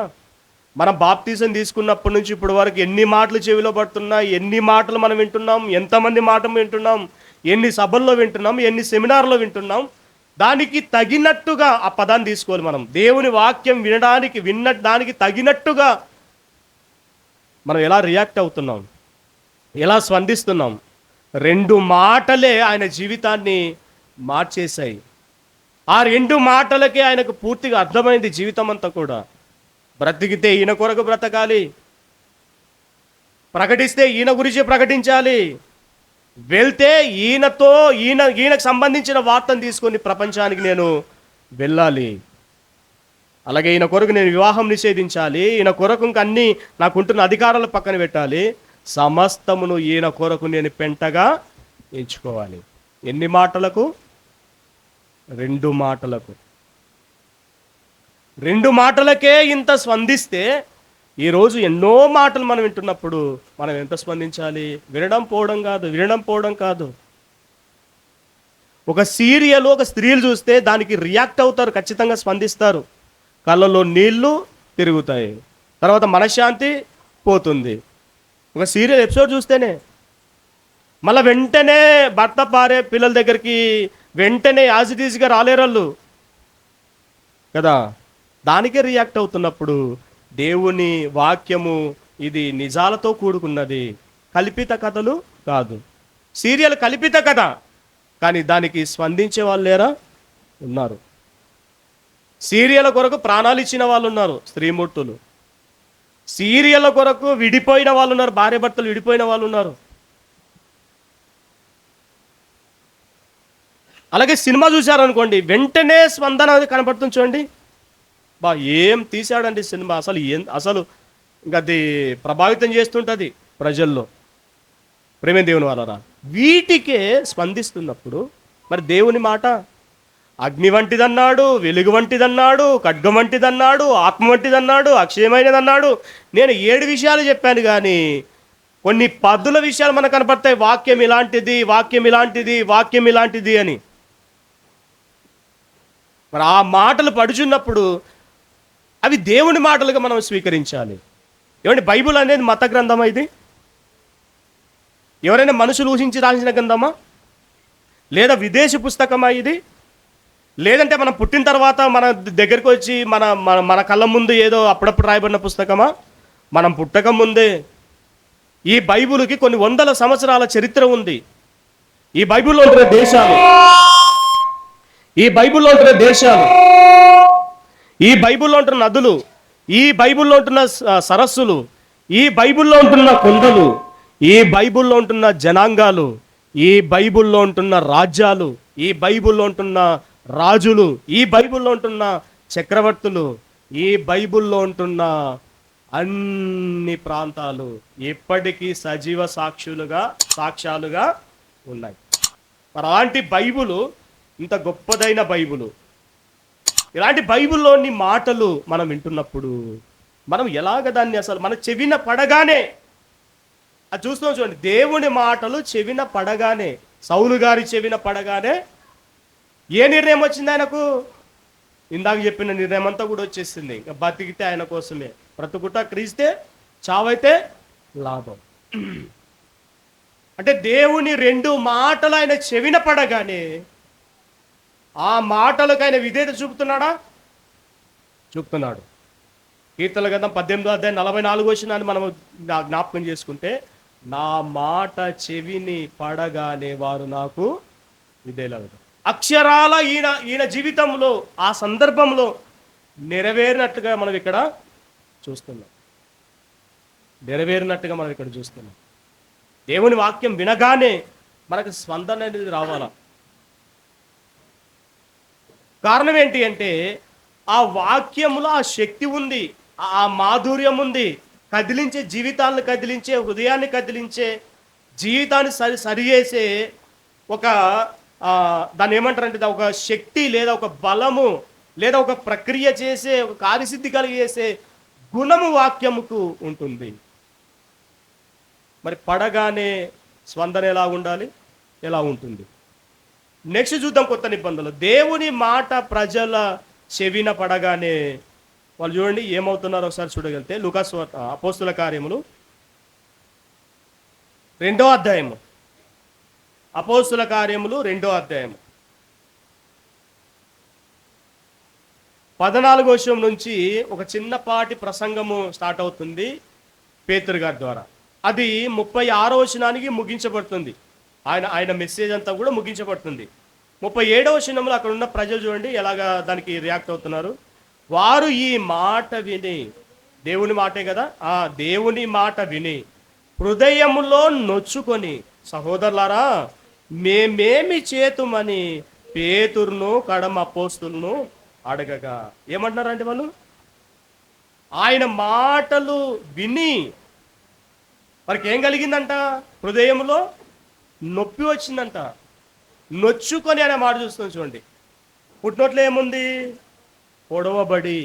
మనం బాప్తీసం తీసుకున్నప్పటి నుంచి ఇప్పటి వరకు ఎన్ని మాటలు చెవిలో పడుతున్నాయి? ఎన్ని మాటలు మనం వింటున్నాం? ఎంతమంది మాట వింటున్నాం? ఎన్ని సభల్లో వింటున్నాం? ఎన్ని సెమినార్లో వింటున్నాం? దానికి తగినట్టుగా ఆ పదాన్ని తీసుకోవాలి. మనం దేవుని వాక్యం విన్న దానికి తగినట్టుగా మనం ఎలా రియాక్ట్ అవుతున్నాం, ఎలా స్పందిస్తున్నాం? 2 మాటలే ఆయన జీవితాన్ని మార్చేశాయి. ఆ 2 మాటలకే ఆయనకు పూర్తిగా అర్థమైంది జీవితం అంతా కూడా. బ్రతికితే ఈయన కొరకు బ్రతకాలి, ప్రకటిస్తే ఈయన గురించి ప్రకటించాలి, వెళ్తే ఈయనకు సంబంధించిన వార్తను తీసుకొని ప్రపంచానికి నేను వెళ్ళాలి. అలాగే ఈయన కొరకు నేను వివాహం నిషేధించాలి, ఈయన కొరకు ఇంక అన్ని నాకుంటున్న అధికారాలు పక్కన పెట్టాలి, సమస్తమును ఈయన కొరకు నేను పెంటగా ఎంచుకోవాలి. ఎన్ని మాటలకు? 2 మాటలకు. 2 మాటలకే ఇంత స్పందిస్తే ఈరోజు ఎన్నో మాటలు మనం వింటున్నప్పుడు మనం ఎంత స్పందించాలి? వినడం పోవడం కాదు. ఒక సీరియల్, ఒక స్త్రీలు చూస్తే దానికి రియాక్ట్ అవుతారు, ఖచ్చితంగా స్పందిస్తారు. కళ్ళలో నీళ్లు తిరుగుతాయి, తర్వాత మనశ్శాంతి పోతుంది. ఒక సీరియల్ ఎపిసోడ్ చూస్తేనే మళ్ళీ వెంటనే భర్త పారే పిల్లల దగ్గరికి వెంటనే యాజిటీజ్గా రాలేరళ్ళు కదా. దానికే రియాక్ట్ అవుతున్నప్పుడు దేవుని వాక్యము ఇది నిజాలతో కూడుకున్నది, కల్పిత కథలు కాదు. సీరియల్ కల్పిత కథ, కానీ దానికి స్పందించే వాళ్ళు లేరా? ఉన్నారు. సీరియల్ కొరకు ప్రాణాలు ఇచ్చిన వాళ్ళు ఉన్నారు, స్త్రీమూర్తులు. సీరియల్ కొరకు విడిపోయిన వాళ్ళు ఉన్నారు, భార్య భర్తలు విడిపోయిన వాళ్ళు ఉన్నారు. అలాగే సినిమా చూశారనుకోండి, వెంటనే స్పందన కనపడుతుంది. చూడండి, ఏం తీశాడండి సినిమా, అసలు ఇంకా అది ప్రభావితం చేస్తుంటుంది ప్రజల్లో. ప్రేమ దేవుని వాళ్ళరా, వీటికే స్పందిస్తున్నప్పుడు మరి దేవుని మాట అగ్ని వంటిదన్నాడు, వెలుగు వంటిదన్నాడు, ఖడ్గం వంటిదన్నాడు, ఆత్మ వంటిదన్నాడు, అక్షయమైనదన్నాడు. నేను 7 విషయాలు చెప్పాను, కానీ కొన్ని పదుల విషయాలు మనకు కనపడతాయి. వాక్యం ఇలాంటిది, వాక్యం ఇలాంటిది, వాక్యం ఇలాంటిది అని. మరి ఆ మాటలు పడుచున్నప్పుడు అవి దేవుని మాటలుగా మనం స్వీకరించాలి. ఏమంటే బైబిల్ అనేది మత గ్రంథమా? ఇది ఎవరైనా మనుషులు ఊహించి రాసిన గ్రంథమా? లేదా విదేశీ పుస్తకమా ఇది? లేదంటే మనం పుట్టిన తర్వాత మన దగ్గరికి వచ్చి మన కళ్ళ ముందు ఏదో అప్పుడప్పుడు రాయబడిన పుస్తకమా? మనం పుట్టక ముందే ఈ బైబిల్కి కొన్ని వందల సంవత్సరాల చరిత్ర ఉంది. ఈ బైబిల్లో ఉంటున్న దేశాలు, ఈ బైబిల్లో ఉంటున్న దేశాలు, ఈ బైబిల్లో ఉంటున్న నదులు, ఈ బైబిల్లో ఉంటున్న సరస్సులు, ఈ బైబిల్లో ఉంటున్న కొండలు, ఈ బైబిల్లో ఉంటున్న జనాంగాలు, ఈ బైబిల్లో ఉంటున్న రాజ్యాలు, ఈ బైబిల్లో ఉంటున్న రాజులు, ఈ బైబిల్లో ఉంటున్న చక్రవర్తులు, ఈ బైబిల్లో ఉంటున్న అన్ని ప్రాంతాలు ఇప్పటికీ సజీవ సాక్ష్యాలుగా ఉన్నాయి. మరి అలాంటి బైబిలు, ఇంత గొప్పదైన బైబిలు, ఇలాంటి బైబిల్లోని మాటలు మనం వింటున్నప్పుడు మనం ఎలాగ దాన్ని అసలు మన చెవిన పడగానే అది చూస్తున్నాం. చూడండి, దేవుని మాటలు చెవిన పడగానే, సౌలు గారి చెవిన పడగానే ఏ నిర్ణయం వచ్చింది ఆయనకు? ఇందాక చెప్పిన నిర్ణయం అంతా కూడా వచ్చేసింది. ఇంకా బతికితే ఆయన కోసమే, బ్రతుకుట క్రీస్తే, చావైతే లాభం. అంటే దేవుని 2 మాటలు ఆయన చెవిన పడగానే ఆ మాటలకు ఆయన విధేయత చూపుతున్నాడా? చూపుతున్నాడు. కీర్తనల గ్రంథం 18:44 మనం జ్ఞాపకం చేసుకుంటే, నా మాట చెవిని పడగానే వారు నాకు విధేయులవుతారు. అక్షరాల ఈయన జీవితంలో ఆ సందర్భంలో నెరవేరినట్టుగా మనం ఇక్కడ చూస్తున్నాం. దేవుని వాక్యం వినగానే మనకు స్పందన అనేది రావాలా? కారణం ఏంటి అంటే ఆ వాక్యములో ఆ శక్తి ఉంది, ఆ మాధుర్యం ఉంది, కదిలించే జీవితాలను కదిలించే, హృదయాన్ని కదిలించే, జీవితాన్ని సరి చేసే ఒక దాన్ని ఏమంటారంటే ఒక శక్తి లేదా ఒక బలము లేదా ఒక ప్రక్రియ చేసే ఒక కార్యసిద్ధి కలిగేసే గుణము వాక్యముకు ఉంటుంది. మరి పడగానే స్పందన ఎలా ఉండాలి, ఎలా ఉంటుంది? నెక్స్ట్ చూద్దాం కొత్త నిబంధనలు. దేవుని మాట ప్రజల చెవిన పడగానే వాళ్ళు చూడండి ఏమవుతున్నారో ఒకసారి చూడగలిగితే లూకాసు అపోస్తుల కార్యములు 2వ అధ్యాయము, అపోస్తుల కార్యములు 2వ అధ్యాయము 14వ వచనం నుంచి ఒక చిన్నపాటి ప్రసంగము స్టార్ట్ అవుతుంది పేతురు గారి ద్వారా. అది 36వ వచనానికి ముగించబడుతుంది. ఆయన మెసేజ్ అంతా కూడా ముగించబడుతుంది. 37వ వచనంలో అక్కడ ఉన్న ప్రజలు చూడండి ఎలాగా దానికి రియాక్ట్ అవుతున్నారు. వారు ఈ మాట విని, దేవుని మాటే కదా, ఆ దేవుని మాట విని హృదయములో నొచ్చుకొని, సహోదరులారా మేమేమి చేతుమని పేతురును కడమ అపోస్తులను అడగగా. ఏమంటున్నారంటే వాళ్ళు ఆయన మాటలు విని వారికి ఏం కలిగిందంట? హృదయంలో నొప్పి వచ్చిందంట. నొచ్చుకొని అనే మాట చూస్తాం చూడండి. పుట్టినోట్లో ఏముంది? పొడవబడి.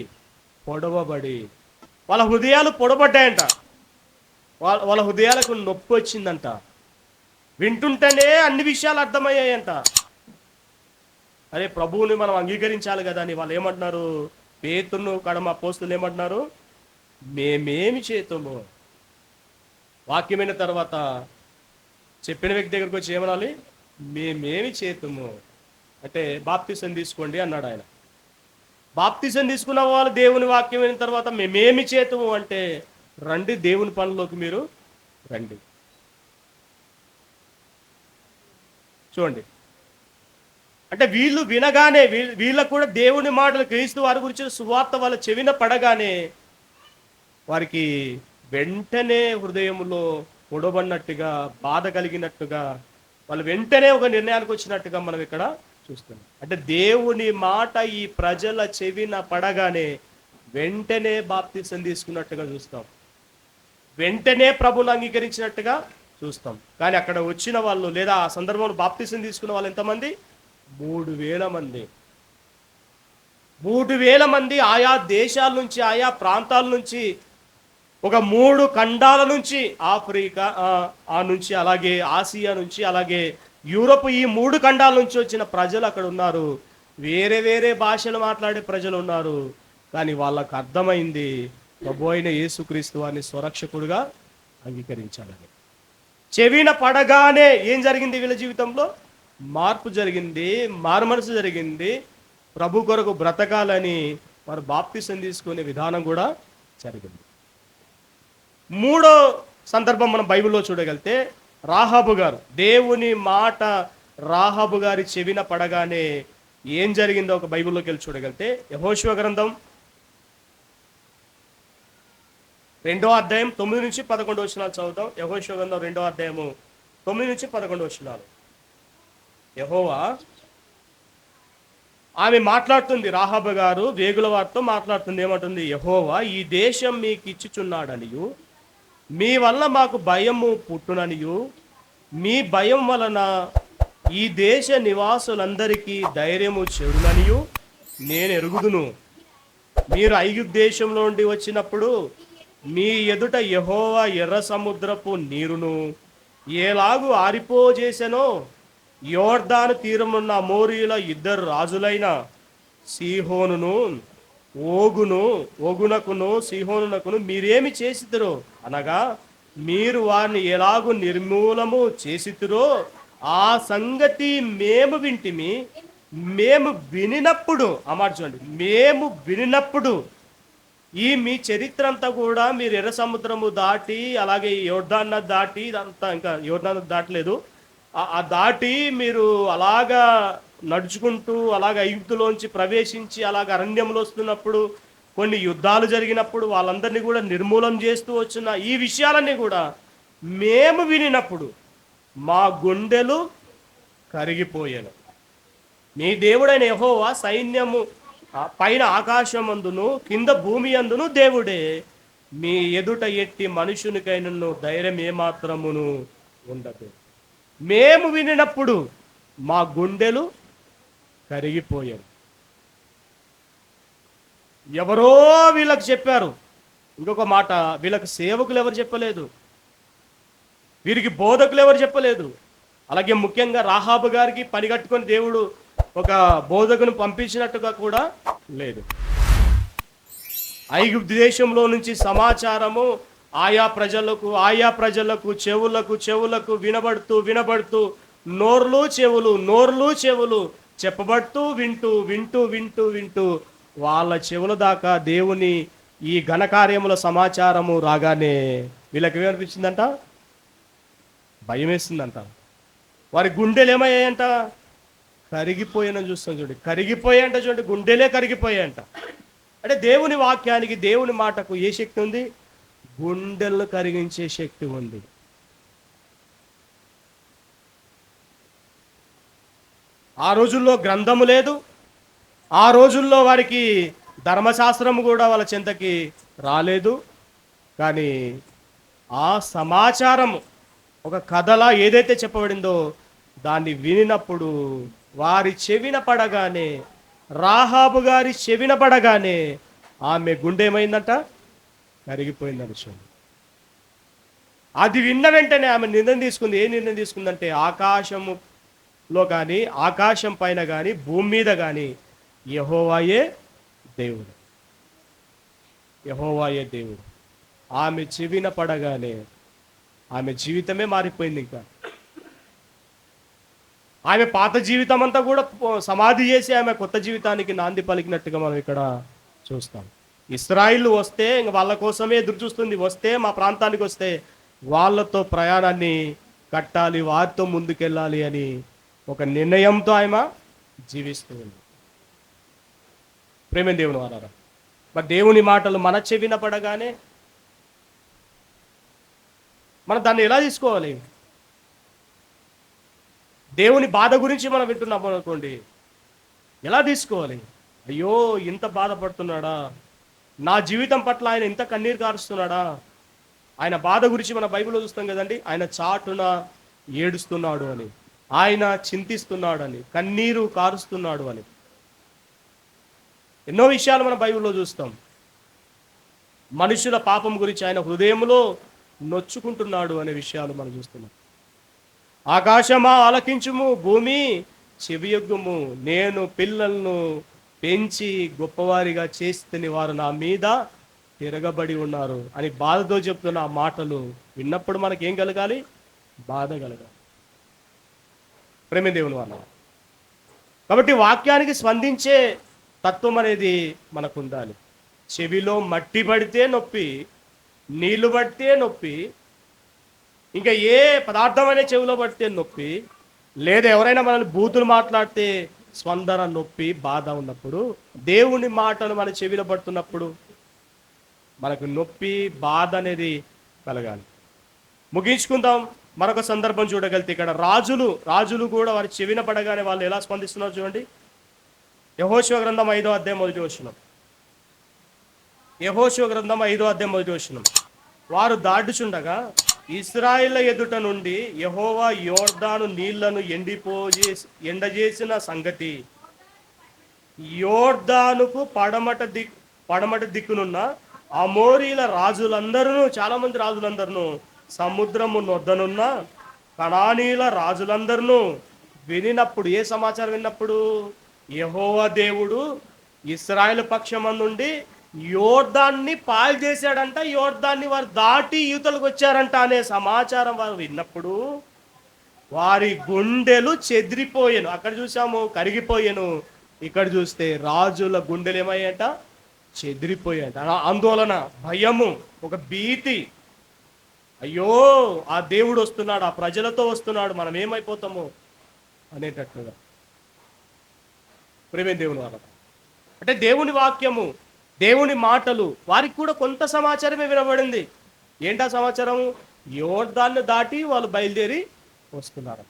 వాళ్ళ హృదయాలు పొడబడ్డాయంట. వాళ్ళ హృదయాలకు నొప్పి వచ్చిందంట. వింటుంటేనే అన్ని విషయాలు అర్థమయ్యాయంట. అరే ప్రభువుని మనం అంగీకరించాలి కదా అని వాళ్ళు ఏమంటున్నారు? పేతురును కడమ అపోస్తులు ఏమంటున్నారు? మేమేమి చేతుము. వాక్యమైన తర్వాత చెప్పిన వ్యక్తి దగ్గరకు వచ్చి ఏమనాలి? మేమేమి చేతుము అంటే బాప్తిసం తీసుకోండి అన్నాడు ఆయన. బాప్తిసం తీసుకున్న వాళ్ళు దేవుని వాక్యం అయిన తర్వాత మేమేమి చేతుము అంటే రండి దేవుని పనుల్లోకి మీరు రండి. చూడండి, అంటే వీళ్ళు వినగానే వీళ్ళకు కూడా దేవుని మాటలు, క్రీస్తు వారి గురించి సువార్త వాళ్ళ చెవిన పడగానే వారికి వెంటనే హృదయంలో పొడబడినట్టుగా, బాధ కలిగినట్టుగా, వాళ్ళు వెంటనే ఒక నిర్ణయానికి వచ్చినట్టుగా మనం ఇక్కడ చూస్తున్నాం. అంటే దేవుని మాట ఈ ప్రజల చెవిన పడగానే వెంటనే బాప్తిసం తీసుకున్నట్టుగా చూస్తాం, వెంటనే ప్రభువును అంగీకరించినట్టుగా చూస్తాం. కానీ అక్కడ వచ్చిన వాళ్ళు లేదా ఆ సందర్భంలో బాప్తిసం తీసుకున్న వాళ్ళు ఎంతమంది? 3,000 మంది. 3,000 మంది ఆయా దేశాల నుంచి, ఆయా ప్రాంతాల నుంచి, ఒక 3 ఖండాల నుంచి, ఆఫ్రికా ఆ నుంచి, అలాగే ఆసియా నుంచి, అలాగే యూరోప్, ఈ 3 ఖండాల నుంచి వచ్చిన ప్రజలు అక్కడ ఉన్నారు. వేరే వేరే భాషలు మాట్లాడే ప్రజలు ఉన్నారు. కానీ వాళ్ళకు అర్థమైంది ప్రభు అయిన యేసుక్రీస్తు వారిని స్వరక్షకుడుగా అంగీకరించాలని. చెవిన పడగానే ఏం జరిగింది? వీళ్ళ జీవితంలో మార్పు జరిగింది, మారుమనసు జరిగింది. ప్రభు కొరకు బ్రతకాలని వారు బాప్తిసం తీసుకునే విధానం కూడా జరిగింది. 3వ సందర్భం మనం బైబిల్లో చూడగలిగితే రాహాబు గారు, దేవుని మాట రాహాబు గారి చెవిన పడగానే ఏం జరిగిందో ఒక బైబిల్లోకి వెళ్ళి చూడగలిగితే యెహోషువ గ్రంథం 2వ అధ్యాయం 9 నుంచి 11 వచనాలు చదువుతాం. యెహోషువ గ్రంథం 2వ అధ్యాయము 9 నుంచి 11 వచనాలు. యెహోవా ఆమె మాట్లాడుతుంది, రాహాబు గారు వేగుల వారితో మాట్లాడుతుంది. ఏమంటుంది? యెహోవా ఈ దేశం మీకు ఇచ్చుచున్నాడనియు, మీ వల్ల మాకు భయము పుట్టుననియు, మీ భయం వలన ఈ దేశ నివాసులందరికీ ధైర్యము చెడుననియు నేను ఎరుగుదును. మీరు ఐగుప్తు దేశంలో నుండి వచ్చినప్పుడు మీ ఎదుట యెహోవా ఎర్ర సముద్రపు నీరును ఎలాగు ఆరిపోజేసెనో, యోర్దాను తీరమున్న అమోరీయుల 2 రాజులైన సీహోనును ఓగునకును సీహోనునకును మీరేమి చేసితురో, అనగా మీరు వారిని ఎలాగు నిర్మూలము చేసితురో ఆ సంగతి మేము వింటిమి. మేము వినినప్పుడు, అమాట చూడండి, మేము వినినప్పుడు ఈ మీ చరిత్ర అంతా కూడా మీరు ఎర్ర సముద్రము దాటి, అలాగే యోర్దాన్ నది దాటి, ఇదంతా ఇంకా యోర్దాన్ నది దాటలేదు, ఆ దాటి మీరు అలాగా నడుచుకుంటూ అలాగ ఐగుప్తులోంచి ప్రవేశించి అలాగ అరణ్యంలో వస్తున్నప్పుడు, కొన్ని యుద్ధాలు జరిగినప్పుడు వాళ్ళందరినీ కూడా నిర్మూలం చేస్తూ వచ్చిన ఈ విషయాలన్నీ కూడా మేము వినినప్పుడు మా గుండెలు కరిగిపోయాను. నీ దేవుడైన యెహోవా సైన్యము పైన ఆకాశమందును కింద భూమి అందును దేవుడే. మీ ఎదుట ఎట్టి మనుషునికైనను ధైర్యం ఏమాత్రమును ఉండదు. మేము వినినప్పుడు మా గుండెలు కరిగిపోయాయి. ఎవరో వీళ్ళకి చెప్పారు. ఇంకొక మాట, వీళ్ళకి సేవకులు ఎవరు చెప్పలేదు, వీరికి బోధకులు ఎవరు చెప్పలేదు. అలాగే ముఖ్యంగా రాహాబు గారికి పని కట్టుకొని దేవుడు ఒక బోధకుని పంపించినట్టుగా కూడా లేదు. ఐగుప్తు దేశంలో నుంచి సమాచారము ఆయా ప్రజలకు చెవులకు వినబడుతూ నోర్లు చెవులు చెప్పబడుతూ వింటూ వాళ్ళ చెవుల దాకా దేవుని ఈ ఘనకార్యముల సమాచారము రాగానే వీళ్ళకి ఏమనిపించిందంట? భయం వేసిందంట. వారి గుండెలు ఏమయ్యాయంట? కరిగిపోయానని చూస్తాం చూడండి. కరిగిపోయాయంట చూడండి, గుండెలే కరిగిపోయాయంట. అంటే దేవుని వాక్యానికి, దేవుని మాటకు ఏ శక్తి ఉంది? గుండెలను కరిగించే శక్తి ఉంది. ఆ రోజుల్లో గ్రంథము లేదు. ఆ రోజుల్లో వారికి ధర్మశాస్త్రము కూడా వాళ్ళ చెంతకి రాలేదు. కానీ ఆ సమాచారము ఒక కథలా ఏదైతే చెప్పబడిందో దాన్ని వినినప్పుడు వారి చెవిన పడగానే, రాహాబు గారి చెవిన పడగానే ఆమె గుండె ఏమైందంట? కరిగిపోయిందని చూడండి. అది విన్న వెంటనే ఆమె నిర్ణయం తీసుకుంది. ఏ నిర్ణయం తీసుకుందంటే, ఆకాశములో కానీ ఆకాశం పైన కానీ భూమి మీద కానీ యెహోవాయే దేవుడు, యెహోవాయే దేవుడు. ఆమె చెవిన పడగానే ఆమె జీవితమే మారిపోయింది. ఇంకా ఆమె పాత జీవితం అంతా కూడా సమాధి చేసి ఆమె కొత్త జీవితానికి నాంది పలికినట్టుగా మనం ఇక్కడ చూస్తాం. ఇశ్రాయిలు వస్తే ఇంక వాళ్ళ కోసమే ఎదురు చూస్తుంది. వస్తే మా ప్రాంతానికి వస్తే వాళ్ళతో ప్రయాణాన్ని కట్టాలి, వారితో ముందుకెళ్ళాలి అని ఒక నిర్ణయంతో ఆమె జీవిస్తూ ఉంది. ప్రేమ దేవుని వారారా, మరి దేవుని మాటలు మన చెవిన పడగానే మనం దాన్ని ఎలా తీసుకోవాలి? దేవుని బాధ గురించి మనం వింటున్నాం అనుకోండి, ఎలా తీసుకోవాలి? అయ్యో ఇంత బాధపడుతున్నాడా, నా జీవితం పట్ల ఆయన ఇంత కన్నీరు కారుస్తున్నాడా? ఆయన బాధ గురించి మన బైబిల్లో చూస్తాం కదండి. ఆయన చాటున ఏడుస్తున్నాడు అని, ఆయన చింతిస్తున్నాడు అని, కన్నీరు కారుస్తున్నాడు అని ఎన్నో విషయాలు మన బైబిల్లో చూస్తాం. మనుషుల పాపం గురించి ఆయన హృదయంలో నొచ్చుకుంటున్నాడు అనే విషయాలు మనం చూస్తున్నాం. ఆకాశమా ఆలకించుము, భూమి చెవియొగ్గుము, నేను పిల్లలను పెంచి గొప్పవారిగా చేస్తేని వారు నా మీద తిరగబడి ఉన్నారు అని బాధతో చెప్తున్న ఆ మాటలు విన్నప్పుడు మనకేం కలగాలి? బాధ కలగాలి. ప్రేమ దేవుని వల్ల. కాబట్టి వాక్యానికి స్పందించే తత్వం అనేది మనకు ఉండాలి. చెవిలో మట్టి పడితే నొప్పి, నీళ్లు పడితే నొప్పి, ఇంకా ఏ పదార్థం అనే చెవిలో పడితే నొప్పి, లేదా ఎవరైనా మనల్ని బూతులు మాట్లాడితే స్పందన నొప్పి, బాధ ఉన్నప్పుడు దేవుని మాటలు మన చెవిలో పడుతున్నప్పుడు మనకు నొప్పి, బాధ అనేది కలగాలి. ముగించుకుందాం. మరొక సందర్భం చూడగలితే ఇక్కడ రాజులు కూడా వారి చెవిన పడగానే వాళ్ళు ఎలా స్పందిస్తున్నారు చూడండి. యెహోషువ గ్రంథం 5వ అధ్యాయం 1వ వచనం. యెహోషువ గ్రంథం 5వ అధ్యాయం 1వ వచనం. వారు దాటుచుండగా ఇశ్రాయేలు ఎదుట నుండి యెహోవా యోర్దాను నీళ్లను ఎండజేసిన సంగతి యోర్దానుకు పడమట దిక్కునున్న అమోరీల రాజులందరూ, చాలా మంది రాజులందరూ, సముద్రము నొద్దనున్న కనానీల రాజులందరూ వినినప్పుడు, ఏ సమాచారం విన్నప్పుడు? యెహోవా దేవుడు ఇశ్రాయేలు పక్షమందుండి యోర్దాన్ని పాలు చేశాడంట, యోర్దాన్ని వారు దాటి యూతలకు వచ్చారంట అనే సమాచారం వారు విన్నప్పుడు వారి గుండెలు చెదిరిపోయాను. అక్కడ చూసాము కరిగిపోయాను, ఇక్కడ చూస్తే రాజుల గుండెలు ఏమయ్యాయంట? చెదిరిపోయాయంట. ఆందోళన, భయము, ఒక భీతి. అయ్యో ఆ దేవుడు వస్తున్నాడు, ఆ ప్రజలతో వస్తున్నాడు, మనం ఏమైపోతాము అనేటట్టుగా. ప్రేమే దేవుని వాళ్ళ. అంటే దేవుని వాక్యము, దేవుని మాటలు వారికి కూడా కొంత సమాచారమే వినబడింది. ఏంటా సమాచారం? యోర్దాన్ని దాటి వాళ్ళు బయలుదేరి వస్తున్నారు.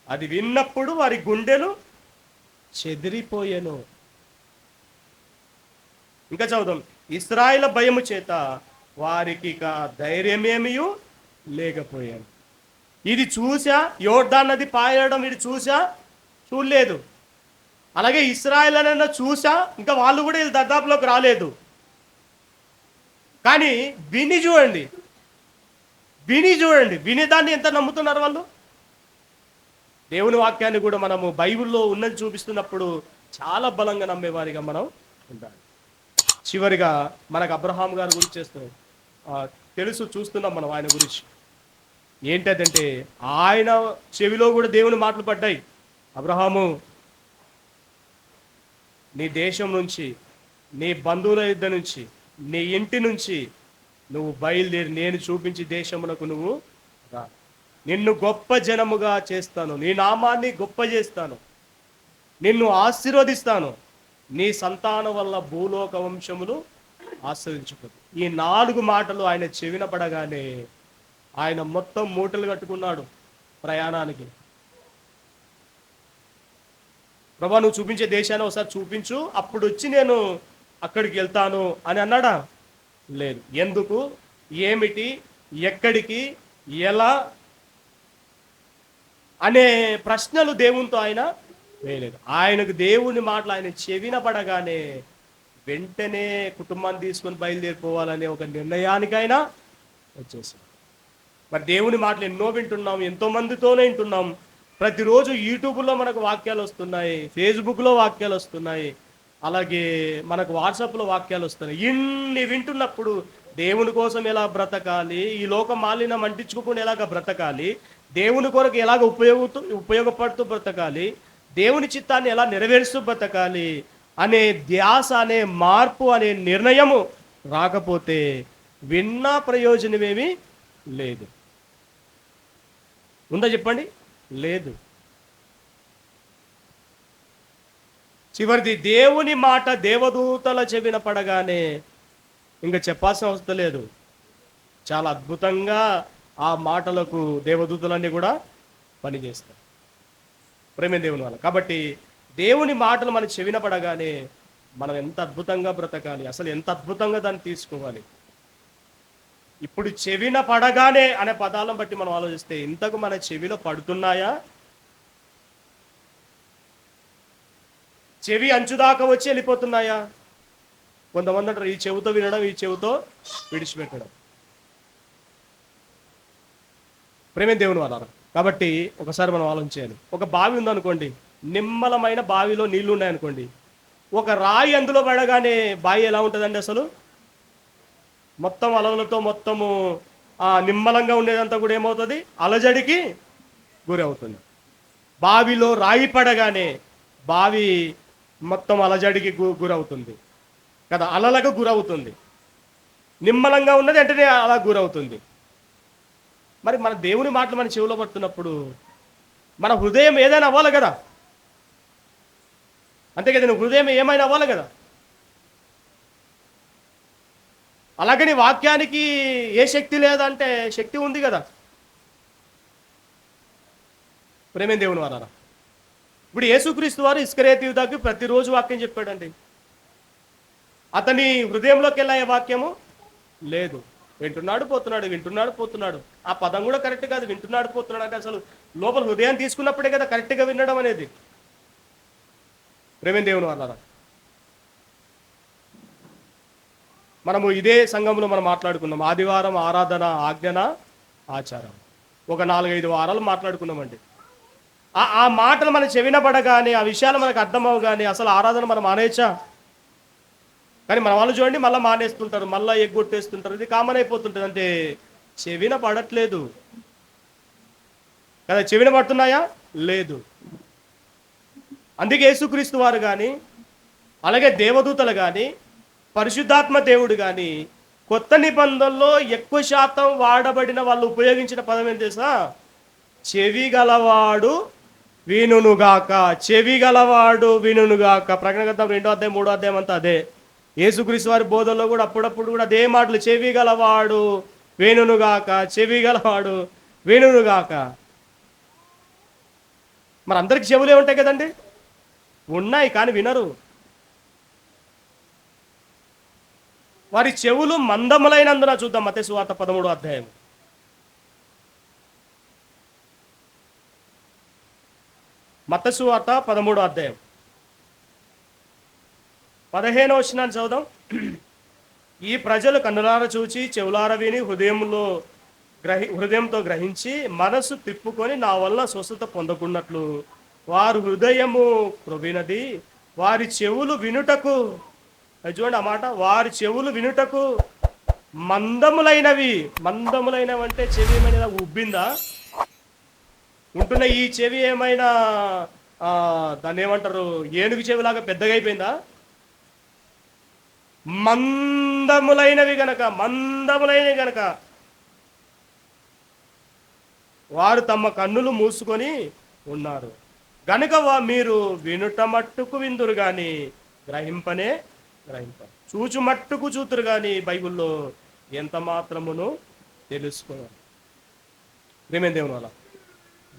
అది విన్నప్పుడు వారి గుండెలు చెదిరిపోయెను. ఇంకా చదువుదాం. ఇశ్రాయేలు భయము చేత వారికి ఇక ధైర్యమేమియు లేకపోయాను. ఇది చూసా, యోర్దాన్ నది పాయడం ఇది చూసా, చూడలేదు. అలాగే ఇశ్రాయేల్ అన్న చూసా, ఇంకా వాళ్ళు కూడా వీళ్ళు దర్దాపులోకి రాలేదు. కానీ విని చూడండి, విని దాన్ని ఎంత నమ్ముతున్నారు వాళ్ళు. దేవుని వాక్యాన్ని కూడా మనము బైబిల్లో ఉన్నది చూపిస్తున్నప్పుడు చాలా బలంగా నమ్మేవారిగా మనం ఉండాలి. చివరిగా మనకు అబ్రహాం గారి గురించి తెలుసు, చూస్తున్నాం మనం ఆయన గురించి. ఏంటంటే ఆయన చెవిలో కూడా దేవుని మాటలు పడ్డాయి. అబ్రహాము, నీ దేశం నుంచి, నీ బంధువుల యుద్ధ నుంచి, నీ ఇంటి నుంచి నువ్వు బయలుదేరి నేను చూపించి దేశమునకు నువ్వు రా. నిన్ను గొప్ప జనముగా చేస్తాను, నీ నామాన్ని గొప్ప చేస్తాను, నిన్ను ఆశీర్వదిస్తాను, నీ సంతానం వల్ల భూలోక వంశములు ఆశ్రయించుకోదు. ఈ 4 మాటలు ఆయన చెవిన పడగానే ఆయన మొత్తం మూటలు కట్టుకున్నాడు ప్రయాణానికి. ప్రభా, నువ్వు చూపించే దేశాన్ని ఒకసారి చూపించు, అప్పుడు వచ్చి నేను అక్కడికి వెళ్తాను అని అన్నాడా? లేదు. ఎందుకు, ఏమిటి, ఎక్కడికి, ఎలా అనే ప్రశ్నలు దేవునితో ఆయన వేయలేదు. ఆయనకు దేవుని మాటలు ఆయన చెవిన పడగానే వెంటనే కుటుంబాన్ని తీసుకొని బయలుదేరిపోవాలనే ఒక నిర్ణయానికైనా వచ్చేసాం. మరి దేవుని మాటలు ఎన్నో వింటున్నాం, ఎంతో మందితోనే వింటున్నాం. ప్రతిరోజు యూట్యూబ్లో మనకు వాక్యాలు వస్తున్నాయి, ఫేస్బుక్లో వాక్యాలు వస్తున్నాయి, అలాగే మనకు వాట్సాప్లో వాక్యాలు వస్తున్నాయి. ఇన్ని వింటున్నప్పుడు దేవుని కోసం ఎలా బ్రతకాలి, ఈ లోక మాలిన్యం అంటించుకోకుండా ఎలాగ బ్రతకాలి, దేవుని కొరకు ఎలాగ ఉపయోగపడుతూ బ్రతకాలి, దేవుని చిత్తాన్ని ఎలా నెరవేరుస్తూ బ్రతకాలి అనే ధ్యాస, అనే మార్పు, అనే నిర్ణయము రాకపోతే విన్నా ప్రయోజనమేమీ లేదు. ఉందా చెప్పండి? లేదు. చివరిది, దేవుని మాట దేవదూతల చెవిన పడగానే ఇంకా చెప్పాల్సిన అవసరం లేదు. చాలా అద్భుతంగా ఆ మాటలకు దేవదూతలన్నీ కూడా పనిచేస్తారు. ప్రేమ దేవుని వల్ల. కాబట్టి దేవుని మాటలు మన చెవిన పడగానే మనం ఎంత అద్భుతంగా బ్రతకాలి, అసలు ఎంత అద్భుతంగా దాన్ని తీసుకోవాలి. ఇప్పుడు చెవిన పడగానే అనే పదాలను బట్టి మనం ఆలోచిస్తే ఇంతకు మన చెవిలో పడుతున్నాయా? చెవి అంచుదాకా వచ్చి వెళ్ళిపోతున్నాయా? కొంతమంది అంటారు ఈ చెవితో వినడం, ఈ చెవితో విడిచిపెట్టడం. ప్రేమ దేవుని వాళ్ళ. కాబట్టి ఒకసారి మనం ఆలోచించాలి. ఒక బావి ఉందనుకోండి, నిమ్మలమైన బావిలో నీళ్లు ఉన్నాయనుకోండి, ఒక రాయి అందులో పడగానే బావి ఎలా ఉంటుందండి? అసలు మొత్తం అలలతో మొత్తము నిమ్మలంగా ఉండేదంతా కూడా ఏమవుతుంది? అలజడికి గురి అవుతుంది. బావిలో రాయి పడగానే బావి మొత్తం అలజడికి గురవుతుంది కదా, అలలకు గురవుతుంది. నిమ్మలంగా ఉన్నది వెంటనే అలా గురవుతుంది. మరి మన దేవుని మాటలు మన చెవిలో పడుతున్నప్పుడు మన హృదయం ఏదైనా అవ్వాలి కదా, అంతే కదా, హృదయం ఏమైనా అవ్వాలి కదా. అలాగని వాక్యానికి ఏ శక్తి లేదంటే శక్తి ఉంది కదా. ప్రేమ దేవుని వారా, ఇప్పుడు యేసుక్రీస్తు వారు ఇస్కరియోతు యూదాకు ప్రతిరోజు వాక్యం చెప్పాడండి. అతని హృదయంలోకి వెళ్ళే వాక్యము లేదు. వింటున్నాడు పోతున్నాడు, వింటున్నాడు పోతున్నాడు. ఆ పదం కూడా కరెక్ట్ కాదు. వింటున్నాడు పోతున్నాడు అంటే అసలు లోపల హృదయాన్ని తీసుకున్నప్పుడే కదా కరెక్ట్గా వినడం అనేది. ప్రేమ దేవుని వారా, మనము ఇదే సంఘంలో మనం మాట్లాడుకున్నాం. ఆదివారం ఆరాధన, ఆజ్ఞన, ఆచారం. ఒక 4-5 వారాలు మాట్లాడుకున్నామండి. ఆ మాటలు మన చెవిన పడగానే, ఆ విషయాలు మనకు అర్థమవగానే అసలు ఆరాధన మనం మానేయచ్చా? కానీ మన వాళ్ళు చూడండి, మళ్ళీ మానేస్తుంటారు, మళ్ళీ ఎగ్గొట్టేస్తుంటారు. ఇది కామన్ అయిపోతుంటుంది. అంటే చెవిన పడట్లేదు కదా. చెవిన పడుతున్నాయా? లేదు. అందుకే యేసుక్రీస్తు వారు కానీ, అలాగే దేవదూతలు కానీ, పరిశుద్ధాత్మ దేవుడు కానీ కొత్త నిబంధనలో ఎక్కువ శాతం వాడబడిన వాళ్ళు ఉపయోగించిన పదం ఏం తెలుసా? చెవి గలవాడు వినుగాక. చెవి గలవాడు వినుగాక. ప్రకటన గ్రంథం 2వ అధ్యాయం 3వ అధ్యాయం అంతా అదే. యేసుక్రీస్తు వారి బోధనలో కూడా అప్పుడప్పుడు కూడా అదే మాటలు, చెవి గలవాడు వినుగాక, చెవి గలవాడు వినుగాక. మరి అందరికి చెవులే ఉంటాయి కదండి. ఉన్నాయి కానీ వినరు. వారి చెవులు మందములైనందున, చూద్దాం మత్తయి సువార్త 13వ అధ్యాయం. మత్తయి సువార్త 13వ అధ్యాయం 15వ వచనాన్ని చదువుదాం. ఈ ప్రజలు కన్నులార చూచి చెవులార విని హృదయంతో గ్రహించి మనసు తిప్పుకొని నా వల్ల స్వస్థత పొందకున్నట్లు వారు హృదయము క్రొవ్వినది, వారి చెవులు వినుటకు, అది చూడండి ఆ మాట, వారి చెవులు వినుటకు మందములైనవి. మందములైనవి అంటే చెవి ఏమైనా ఉబ్బిందా? ఉంటున్న ఈ చెవి ఏమైనా దాన్ని ఏమంటారు, ఏనుగు చెవిలాగా పెద్దగా అయిపోయిందా? మందములైనవి గనక వారు తమ కన్నులు మూసుకొని ఉన్నారు గనుక మీరు వినుట మట్టుకు విందురు గాని గ్రహింపరు, చూచు మట్టుకు చూతురు గాని బైబిల్లో ఎంత మాత్రమును తెలుసుకోవాలి. ప్రేమ దేవుని వల్ల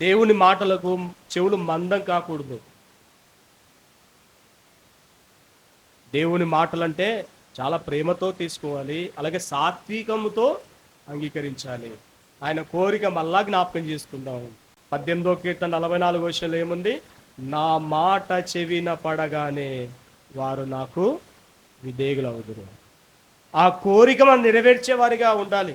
దేవుని మాటలకు చెవులు మందం కాకూడదు. దేవుని మాటలంటే చాలా ప్రేమతో తీసుకోవాలి, అలాగే సాత్వికముతో అంగీకరించాలి. ఆయన కోరిక మళ్ళా జ్ఞాపకం చేసుకుందాం. 18వ కీర్తన 44వ వచనంలో ఏముంది? నా మాట చెవిన పడగానే వారు నాకు విధేయులవుదురు. ఆ కోరిక మనం నెరవేర్చే వారిగా ఉండాలి.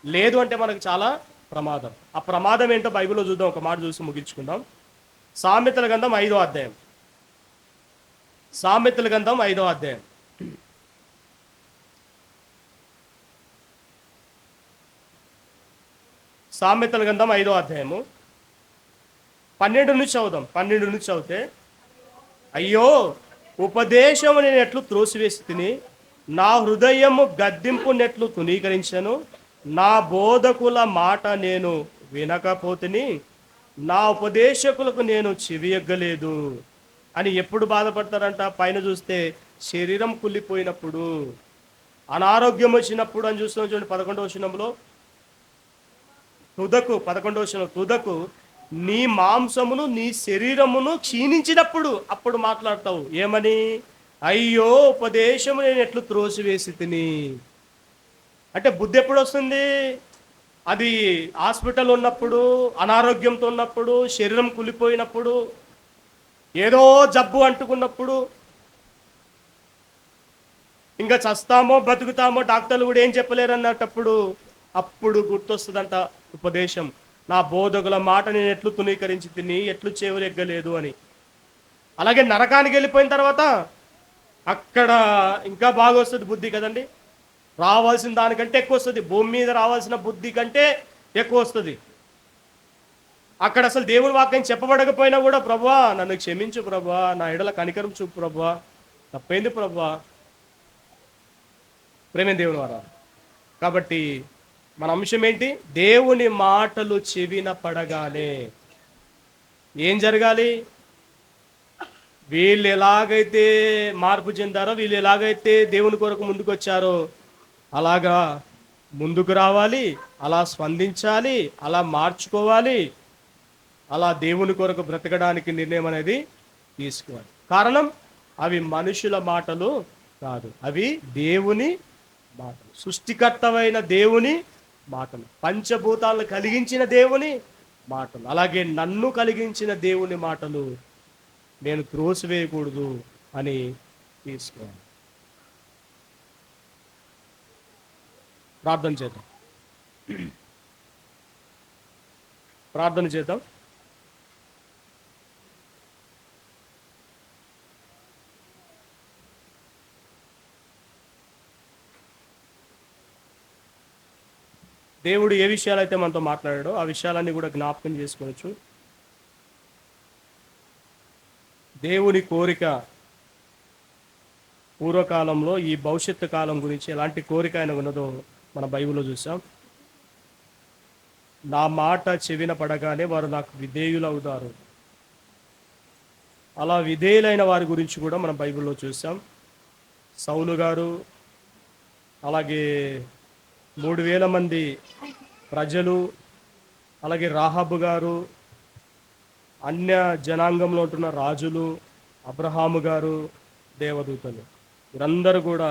లేదు అంటే మనకు చాలా ప్రమాదం. ఆ ప్రమాదం ఏంటో బైబిల్లో చూద్దాం, ఒక మాట చూసి ముగించుకుందాం. సామెతల గ్రంథం 5వ అధ్యాయం. సామెతల గ్రంథం 5వ అధ్యాయం. సామెతల గ్రంథం 5వ అధ్యాయము 12 నుంచి చదువుదాం. 12 నుంచి చదివితే, అయ్యో ఉపదేశము నేను ఎట్లు త్రోసివేసి తిని, నా హృదయము గద్దింపు నెట్లు తునీకరించను, నా బోధకుల మాట నేను వినకపోతిని, నా ఉపదేశకులకు నేను చెవియగ్గలేదు అని ఎప్పుడు బాధపడతారంట? పైన చూస్తే శరీరం కుళ్ళిపోయినప్పుడు, అనారోగ్యం వచ్చినప్పుడు అని చూస్తున్నాం. చూడండి 11వ వచనంలో, తుదకు నీ మాంసమును నీ శరీరమును క్షీణించినప్పుడు అప్పుడు మాట్లాడతావు. ఏమని? అయ్యో ఉపదేశము నేను ఎట్లు త్రోసివేసి తిని. అంటే బుద్ధి ఎప్పుడు వస్తుంది? అది హాస్పిటల్ ఉన్నప్పుడు, అనారోగ్యంతో ఉన్నప్పుడు, శరీరం కులిపోయినప్పుడు, ఏదో జబ్బు అంటుకున్నప్పుడు, ఇంకా చస్తామో బతుకుతామో డాక్టర్లు కూడా ఏం చెప్పలేరు అన్నటప్పుడు అప్పుడు గుర్తొస్తుందంట ఉపదేశం. నా బోధకుల మాట నేను ఎట్లు తునీకరించి తిని, ఎట్లు చెవులు ఎగ్గలేదు అని. అలాగే నరకానికి వెళ్ళిపోయిన తర్వాత అక్కడ ఇంకా బాగా వస్తుంది బుద్ధి కదండి. రావాల్సిన దానికంటే ఎక్కువ వస్తుంది. భూమి మీద రావాల్సిన బుద్ధి కంటే ఎక్కువ వస్తుంది. అక్కడ అసలు దేవుని వాక్యం చెప్పబడకపోయినా కూడా, ప్రభువా నన్ను క్షమించు ప్రభువా, నా ఎడల కనికరం చూపు ప్రభువా, తప్పైంది ప్రభువా. ప్రేమ దేవుని వారా. కాబట్టి మన అంశం ఏంటి? దేవుని మాటలు చెవిన పడగానే ఏం జరగాలి? వీళ్ళు ఎలాగైతే మార్పు చెందారో, వీళ్ళు ఎలాగైతే దేవుని కొరకు ముందుకు వచ్చారో అలాగా ముందుకు రావాలి, అలా స్పందించాలి, అలా మార్చుకోవాలి, అలా దేవుని కొరకు బ్రతకడానికి నిర్ణయం అనేది తీసుకోవాలి. కారణం అవి మనుషుల మాటలు కాదు, అవి దేవుని మాటలు, సృష్టికర్తమైన దేవుని మాటలు, పంచభూతాలను కలిగించిన దేవుని మాటలు. అలాగే నన్ను కలిగించిన దేవుని మాటలు నేను త్రోసివేయకూడదు అని తీసుకోవాలి. ప్రార్థన చేద్దాం. దేవుడు ఏ విషయాలైతే మనతో మాట్లాడాడో ఆ విషయాలన్నీ కూడా జ్ఞాపకం చేసుకోవచ్చు. దేవుని కోరిక పూర్వకాలంలో ఈ భవిష్యత్తు కాలం గురించి ఎలాంటి కోరిక ఆయన ఉన్నదో మన బైబిల్లో చూసాం. నా మాట చెవిన పడగానే వారు నాకు విధేయులు అవుతారు. అలా విధేయులైన వారి గురించి కూడా మనం బైబిల్లో చూసాం. సౌలు గారు, అలాగే 3000 మంది ప్రజలు, అలాగే రాహాబు గారు, అన్య జనాంగంలో ఉంటున్న రాజులు, అబ్రహాము గారు, దేవదూతలు వీరందరూ కూడా